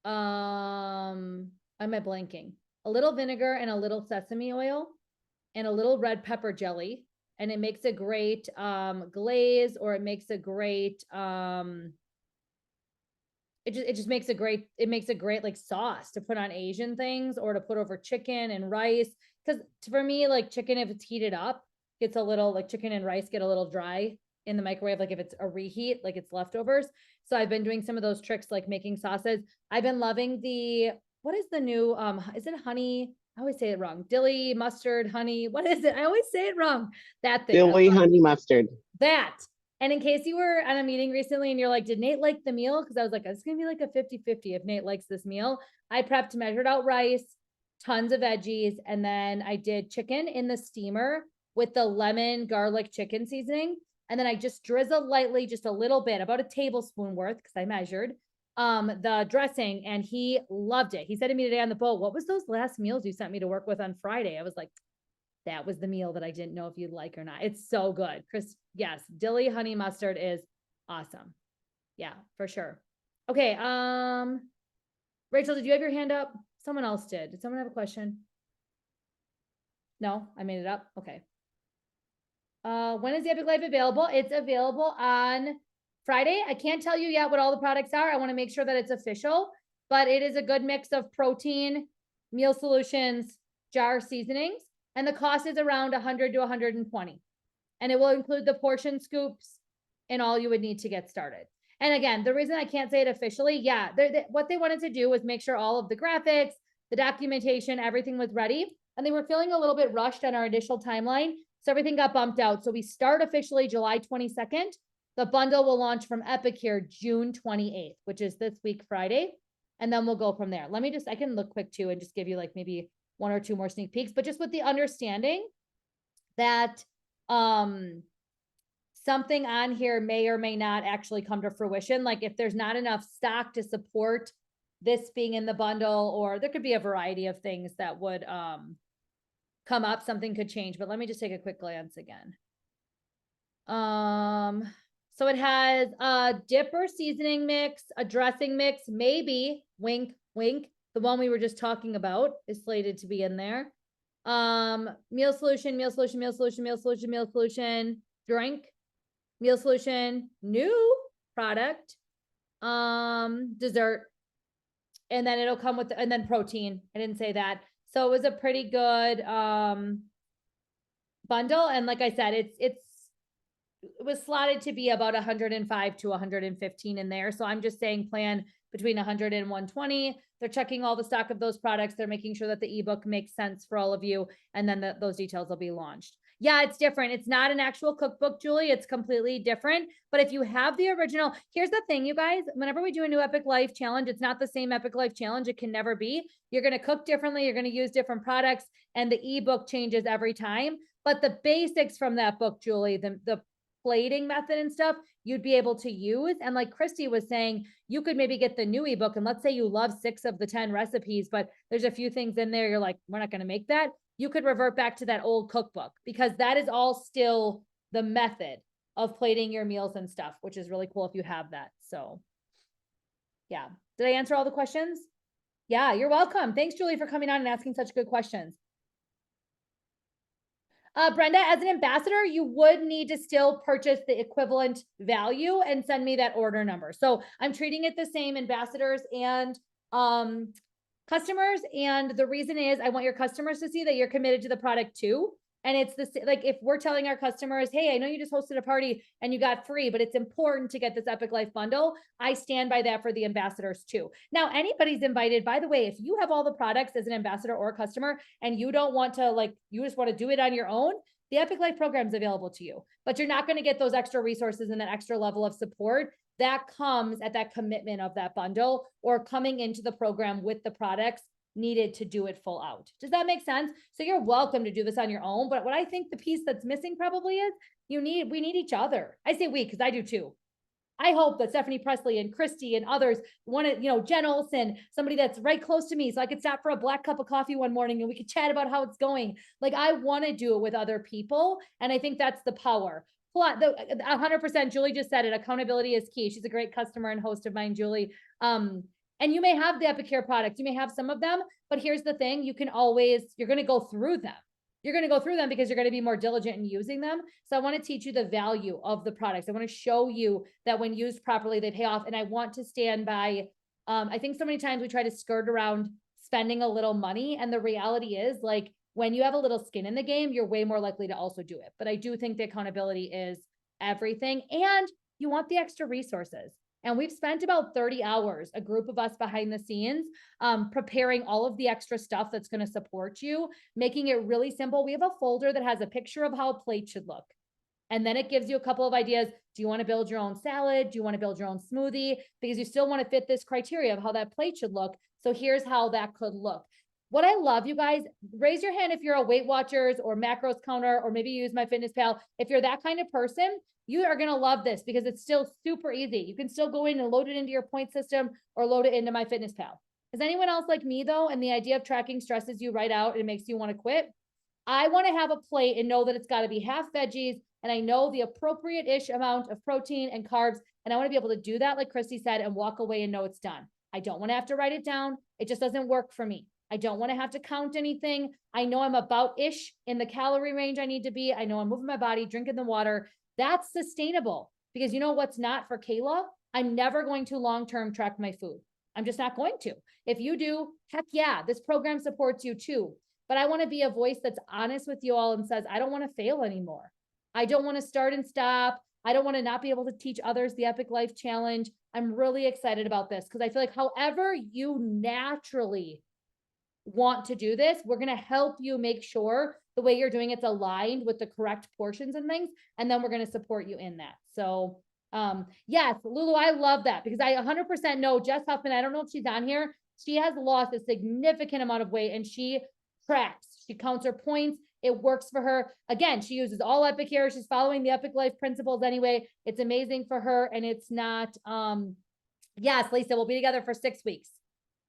I blanking? A little vinegar and a little sesame oil and a little red pepper jelly. And it makes a great, glaze, or it makes a great, it just makes a great, it makes a great like sauce to put on Asian things or to put over chicken and rice. Cause for me, like chicken, if it's heated up, gets a little, like chicken and rice get a little dry in the microwave. Like if it's a reheat, like it's leftovers. So I've been doing some of those tricks, like making sauces. I've been loving what is the new, is it honey? I always say it wrong. Dilly, mustard, honey. What is it? I always say it wrong. That thing. Dilly honey mustard. That. And in case you were at a meeting recently and you're like, did Nate like the meal? Because I was like, it's going to be like a 50-50 if Nate likes this meal. I prepped measured out rice, tons of veggies, and then I did chicken in the steamer with the lemon garlic chicken seasoning. And then I just drizzled lightly, just a little bit, about a tablespoon worth, because I measured the dressing, and he loved it. He said to me today on the boat, what was those last meals you sent me to work with on Friday? I was like, that was the meal that I didn't know if you'd like or not. It's so good. Chris, yes, dilly honey mustard is awesome. Yeah, for sure. Okay. Rachel, did you have your hand up? Someone else did. Did someone have a question? No, I made it up. Okay. When is the Epic Life available? It's available on Friday. I can't tell you yet what all the products are. I want to make sure that it's official, but it is a good mix of protein, meal solutions, jar seasonings. And the cost is around 100 to 120. And it will include the portion scoops and all you would need to get started. And again, the reason I can't say it officially, yeah, what they wanted to do was make sure all of the graphics, the documentation, everything was ready. And they were feeling a little bit rushed on our initial timeline. So everything got bumped out. So we start officially July 22nd. The bundle will launch from Epicure June 28th, which is this week, Friday. And then we'll go from there. Let me just, I can look quick too and just give you like maybe 1 or 2 more sneak peeks, but just with the understanding that something on here may or may not actually come to fruition. Like if there's not enough stock to support this being in the bundle, or there could be a variety of things that would come up, something could change, but let me just take a quick glance again. So it has a dip or seasoning mix, a dressing mix, maybe, wink, wink. The one we were just talking about is slated to be in there. Meal solution, meal solution, meal solution, meal solution, meal solution, drink, meal solution, new product, dessert. And then it'll come with, and then protein. I didn't say that. So it was a pretty good bundle. And like I said, it was slotted to be about 105 to 115 in there. So I'm just saying plan between 100 and 120. They're checking all the stock of those products. They're making sure that the ebook makes sense for all of you. And then those details will be launched. Yeah, it's different. It's not an actual cookbook, Julie. It's completely different. But if you have the original, here's the thing, you guys, whenever we do a new Epic Life challenge, it's not the same Epic Life challenge. It can never be. You're going to cook differently. You're going to use different products, and the ebook changes every time. But the basics from that book, Julie, the plating method and stuff you'd be able to use. And like Christy was saying, you could maybe get the new ebook, and let's say you love 6 of the 10 recipes, but there's a few things in there you're like, we're not going to make that. You could revert back to that old cookbook, because that is all still the method of plating your meals and stuff, which is really cool if you have that. So yeah. Did I answer all the questions? Yeah, you're welcome. Thanks, Julie, for coming on and asking such good questions. Brenda, as an ambassador, you would need to still purchase the equivalent value and send me that order number. So I'm treating it the same, ambassadors and customers. And the reason is I want your customers to see that you're committed to the product too. And it's the like, if we're telling our customers, hey, I know you just hosted a party and you got free, but it's important to get this Epic Life bundle. I stand by that for the ambassadors too. Now, anybody's invited. By the way, if you have all the products as an ambassador or a customer and you don't want to, like, you just want to do it on your own, the Epic Life program is available to you, but you're not going to get those extra resources and that extra level of support that comes at that commitment of that bundle or coming into the program with the products needed to do it full out. Does that make sense? So you're welcome to do this on your own. But what I think the piece that's missing probably is we need each other. I say we, because I do too. I hope that Stephanie Presley and Christy and others want to, Jen Olson, somebody that's right close to me, so I could stop for a black cup of coffee one morning and we could chat about how it's going. Like, I want to do it with other people. And I think that's the power. 100%, Julie just said it. Accountability is key. She's a great customer and host of mine, Julie. And you may have the Epicure products, you may have some of them, but here's the thing, you're going to go through them. You're going to go through them because you're going to be more diligent in using them. So I want to teach you the value of the products. I want to show you that when used properly, they pay off. And I want to stand by, I think so many times we try to skirt around spending a little money. And the reality is, like, when you have a little skin in the game, you're way more likely to also do it. But I do think the accountability is everything. And you want the extra resources. And we've spent about 30 hours, a group of us behind the scenes, preparing all of the extra stuff that's going to support you, making it really simple. We have a folder that has a picture of how a plate should look. And then it gives you a couple of ideas. Do you want to build your own salad? Do you want to build your own smoothie? Because you still want to fit this criteria of how that plate should look. So here's how that could look. What I love, you guys, raise your hand if you're a Weight Watchers or macros counter, or maybe you use MyFitnessPal. If you're that kind of person, you are going to love this because it's still super easy. You can still go in and load it into your point system or load it into MyFitnessPal. Is anyone else like me though? And the idea of tracking stresses you right out and it makes you want to quit. I want to have a plate and know that it's got to be half veggies. And I know the appropriate-ish amount of protein and carbs. And I want to be able to do that, like Christy said, and walk away and know it's done. I don't want to have to write it down. It just doesn't work for me. I don't want to have to count anything. I know I'm about-ish in the calorie range I need to be. I know I'm moving my body, drinking the water. That's sustainable, because you know what's not for Kayla? I'm never going to long-term track my food. I'm just not going to. If you do, heck yeah, this program supports you too. But I want to be a voice that's honest with you all and says, I don't want to fail anymore. I don't want to start and stop. I don't want to not be able to teach others the Epic Life Challenge. I'm really excited about this because I feel like however you naturally want to do this, we're going to help you make sure the way you're doing it's aligned with the correct portions and things. And then we're going to support you in that. So yes, Lulu, I love that because I 100% know Jess Huffman. I don't know if she's on here. She has lost a significant amount of weight and she tracks, she counts her points. It works for her. Again, she uses all Epicure. She's following the Epic Life principles anyway. It's amazing for her. And it's not, yes, Lisa, we'll be together for 6 weeks.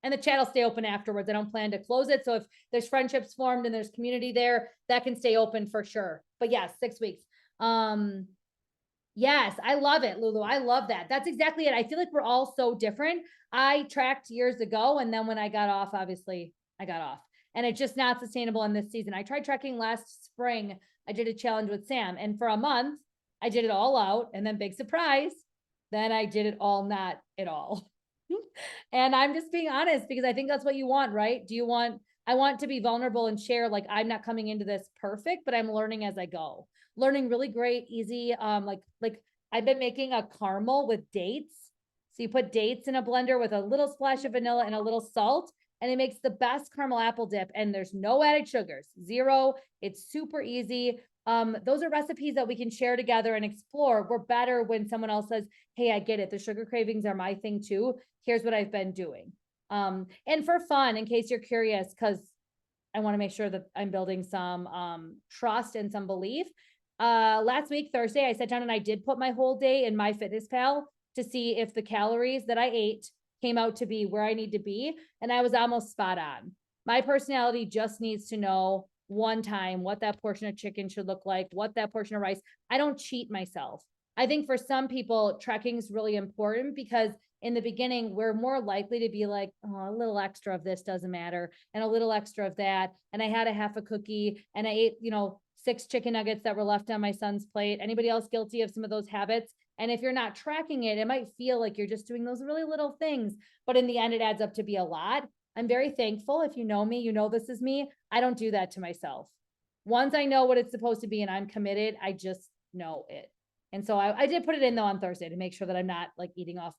And the chat will stay open afterwards. I don't plan to close it. So if there's friendships formed and there's community there, that can stay open for sure. But yes, 6 weeks. Yes, I love it, Lulu. I love that. That's exactly it. I feel like we're all so different. I tracked years ago. And then when I got off, obviously I got off. And it's just not sustainable in this season. I tried tracking last spring. I did a challenge with Sam. And for a month, I did it all out. And then big surprise, then I did it all not at all. And I'm just being honest because I think that's what you want, right? I want to be vulnerable and share, like, I'm not coming into this perfect, but I'm learning as I go. Learning really great, easy. Like I've been making a caramel with dates. So you put dates in a blender with a little splash of vanilla and a little salt, and it makes the best caramel apple dip. And there's no added sugars, 0. It's super easy. Those are recipes that we can share together and explore. We're better when someone else says, hey, I get it. The sugar cravings are my thing too. Here's what I've been doing. And for fun, in case you're curious, because I want to make sure that I'm building some trust and some belief. last week, Thursday, I sat down and I did put my whole day in MyFitnessPal to see if the calories that I ate came out to be where I need to be. And I was almost spot on. My personality just needs to know one time what that portion of chicken should look like, what that portion of rice. I don't cheat myself. I think for some people, trekking is really important because in the beginning, we're more likely to be like, oh, a little extra of this doesn't matter, and a little extra of that. And I had a half a cookie and I ate, 6 chicken nuggets that were left on my son's plate. Anybody else guilty of some of those habits? And if you're not tracking it, it might feel like you're just doing those really little things, but in the end, it adds up to be a lot. I'm very thankful. If you know me, you know this is me. I don't do that to myself. Once I know what it's supposed to be and I'm committed, I just know it. And so I did put it in though on Thursday to make sure that I'm not like eating off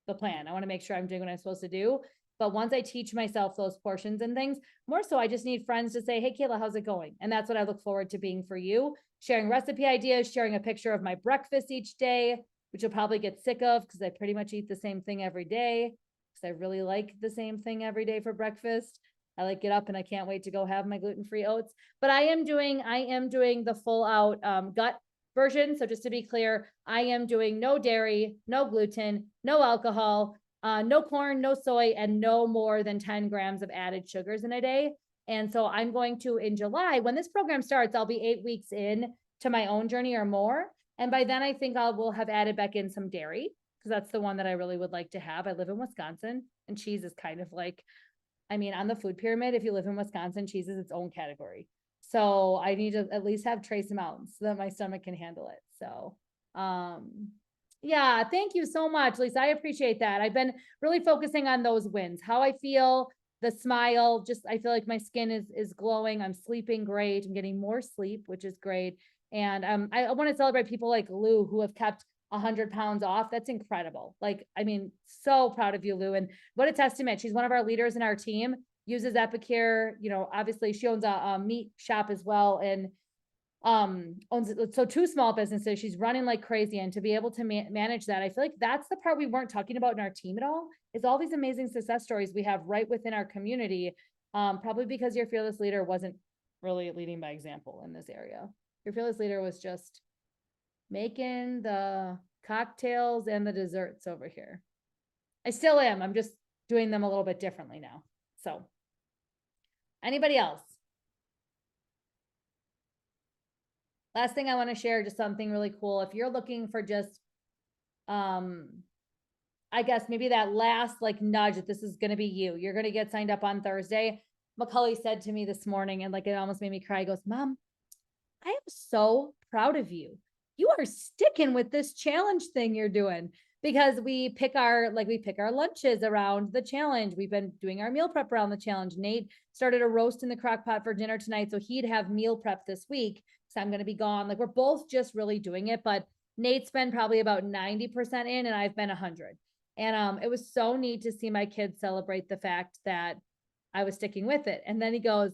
the plan. I want to make sure I'm doing what I'm supposed to do. But once I teach myself those portions and things, more so I just need friends to say, hey, Kayla, how's it going? And that's what I look forward to being for you. Sharing recipe ideas, sharing a picture of my breakfast each day, which you'll probably get sick of because I pretty much eat the same thing every day because I really like the same thing every day for breakfast. I like get up and I can't wait to go have my gluten-free oats. But I am doing the full out gut version. So just to be clear, I am doing no dairy, no gluten, no alcohol, no corn, no soy, and no more than 10 grams of added sugars in a day. And so I'm going to, in July, when this program starts, I'll be 8 weeks in to my own journey or more. And by then I think I will have added back in some dairy because that's the one that I really would like to have. I live in Wisconsin and cheese is kind of like, on the food pyramid, if you live in Wisconsin, cheese is its own category. So I need to at least have trace amounts so that my stomach can handle it. So, yeah, thank you so much, Lisa. I appreciate that. I've been really focusing on those wins, how I feel, the smile, just, I feel like my skin is glowing. I'm sleeping great. I'm getting more sleep, which is great. And, I want to celebrate people like Lou who have kept 100 pounds off. That's incredible. Like, so proud of you, Lou. And what a testament. She's one of our leaders in our team, uses Epicure, obviously she owns a meat shop as well. And owns so 2 small businesses. She's running like crazy, and to be able to manage that, I feel like that's the part we weren't talking about in our team at all, is all these amazing success stories we have right within our community. Probably because your fearless leader wasn't really leading by example in this area. Your fearless leader was just making the cocktails and the desserts over here. I still am. I'm just doing them a little bit differently now. So anybody else? Last thing I want to share, just something really cool. If you're looking for just, I guess maybe that last like nudge, that this is going to be you, you're going to get signed up on Thursday. Macaulay said to me this morning, and like, it almost made me cry. He goes, Mom, I am so proud of you. You are sticking with this challenge thing you're doing, because we pick our lunches around the challenge. We've been doing our meal prep around the challenge. Nate started a roast in the crock pot for dinner tonight, so he'd have meal prep this week. So I'm going to be gone. Like, we're both just really doing it, but Nate's been probably about 90% in and I've been 100. And it was so neat to see my kids celebrate the fact that I was sticking with it. And then he goes,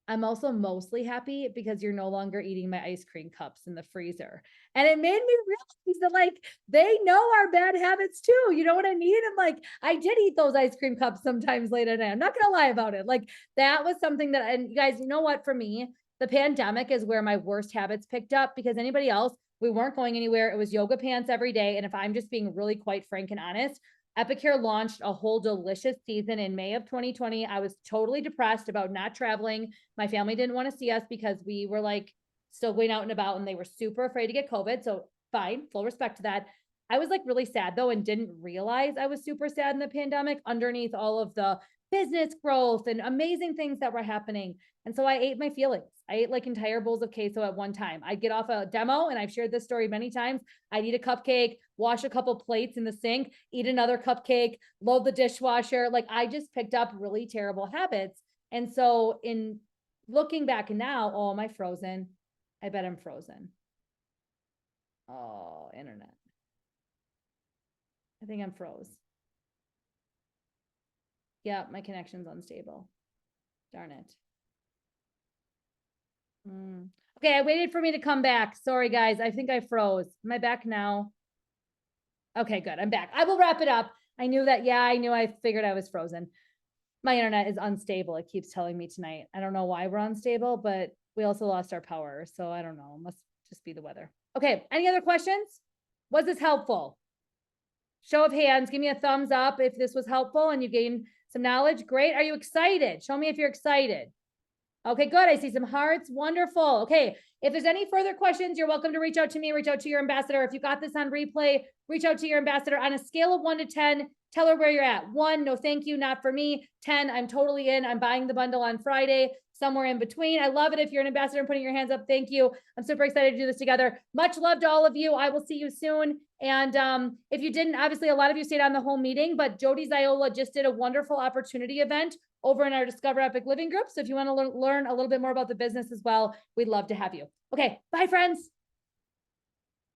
I'm also mostly happy because you're no longer eating my ice cream cups in the freezer. And it made me realize that like, they know our bad habits too. You know what I mean? And like, I did eat those ice cream cups sometimes late at night. I'm not going to lie about it. Like, that was something that, and you guys, you know what, for me, the pandemic is where my worst habits picked up, because anybody else, we weren't going anywhere. It was yoga pants every day. And if I'm just being really quite frank and honest, Epicure launched a whole delicious season in May of 2020. I was totally depressed about not traveling. My family didn't want to see us because we were like still going out and about, and they were super afraid to get COVID. So fine, full respect to that. I was like really sad though, and didn't realize I was super sad in the pandemic underneath all of the business growth and amazing things that were happening. And so I ate my feelings. I ate like entire bowls of queso at one time. I'd get off a demo, and I've shared this story many times. I'd eat a cupcake, wash a couple plates in the sink, eat another cupcake, load the dishwasher. Like, I just picked up really terrible habits. And so in looking back now, oh, am I frozen? I bet I'm frozen. Oh, internet. I think I'm froze. Yeah, my connection's unstable. Darn it. Okay, I waited for me to come back. Sorry, guys. I think I froze. Am I back now? Okay, good. I'm back. I will wrap it up. I knew that. Yeah, I figured I was frozen. My internet is unstable. It keeps telling me tonight. I don't know why we're unstable, but we also lost our power. So I don't know, must just be the weather. Okay, any other questions? Was this helpful? Show of hands, give me a thumbs up if this was helpful and you gained some knowledge. Great. Are you excited? Show me if you're excited. Okay, good. I see some hearts. Wonderful. Okay. If there's any further questions, you're welcome to reach out to me, reach out to your ambassador. If you got this on replay, reach out to your ambassador on a scale of 1 to 10. Tell her where you're at. 1, no, thank you, not for me. 10, I'm totally in. I'm buying the bundle on Friday, somewhere in between. I love it if you're an ambassador and putting your hands up. Thank you. I'm super excited to do this together. Much love to all of you. I will see you soon. And if you didn't, obviously a lot of you stayed on the whole meeting, but Jody Ziola just did a wonderful opportunity event over in our Discover Epic Living group. So if you want to learn a little bit more about the business as well, we'd love to have you. Okay, bye friends.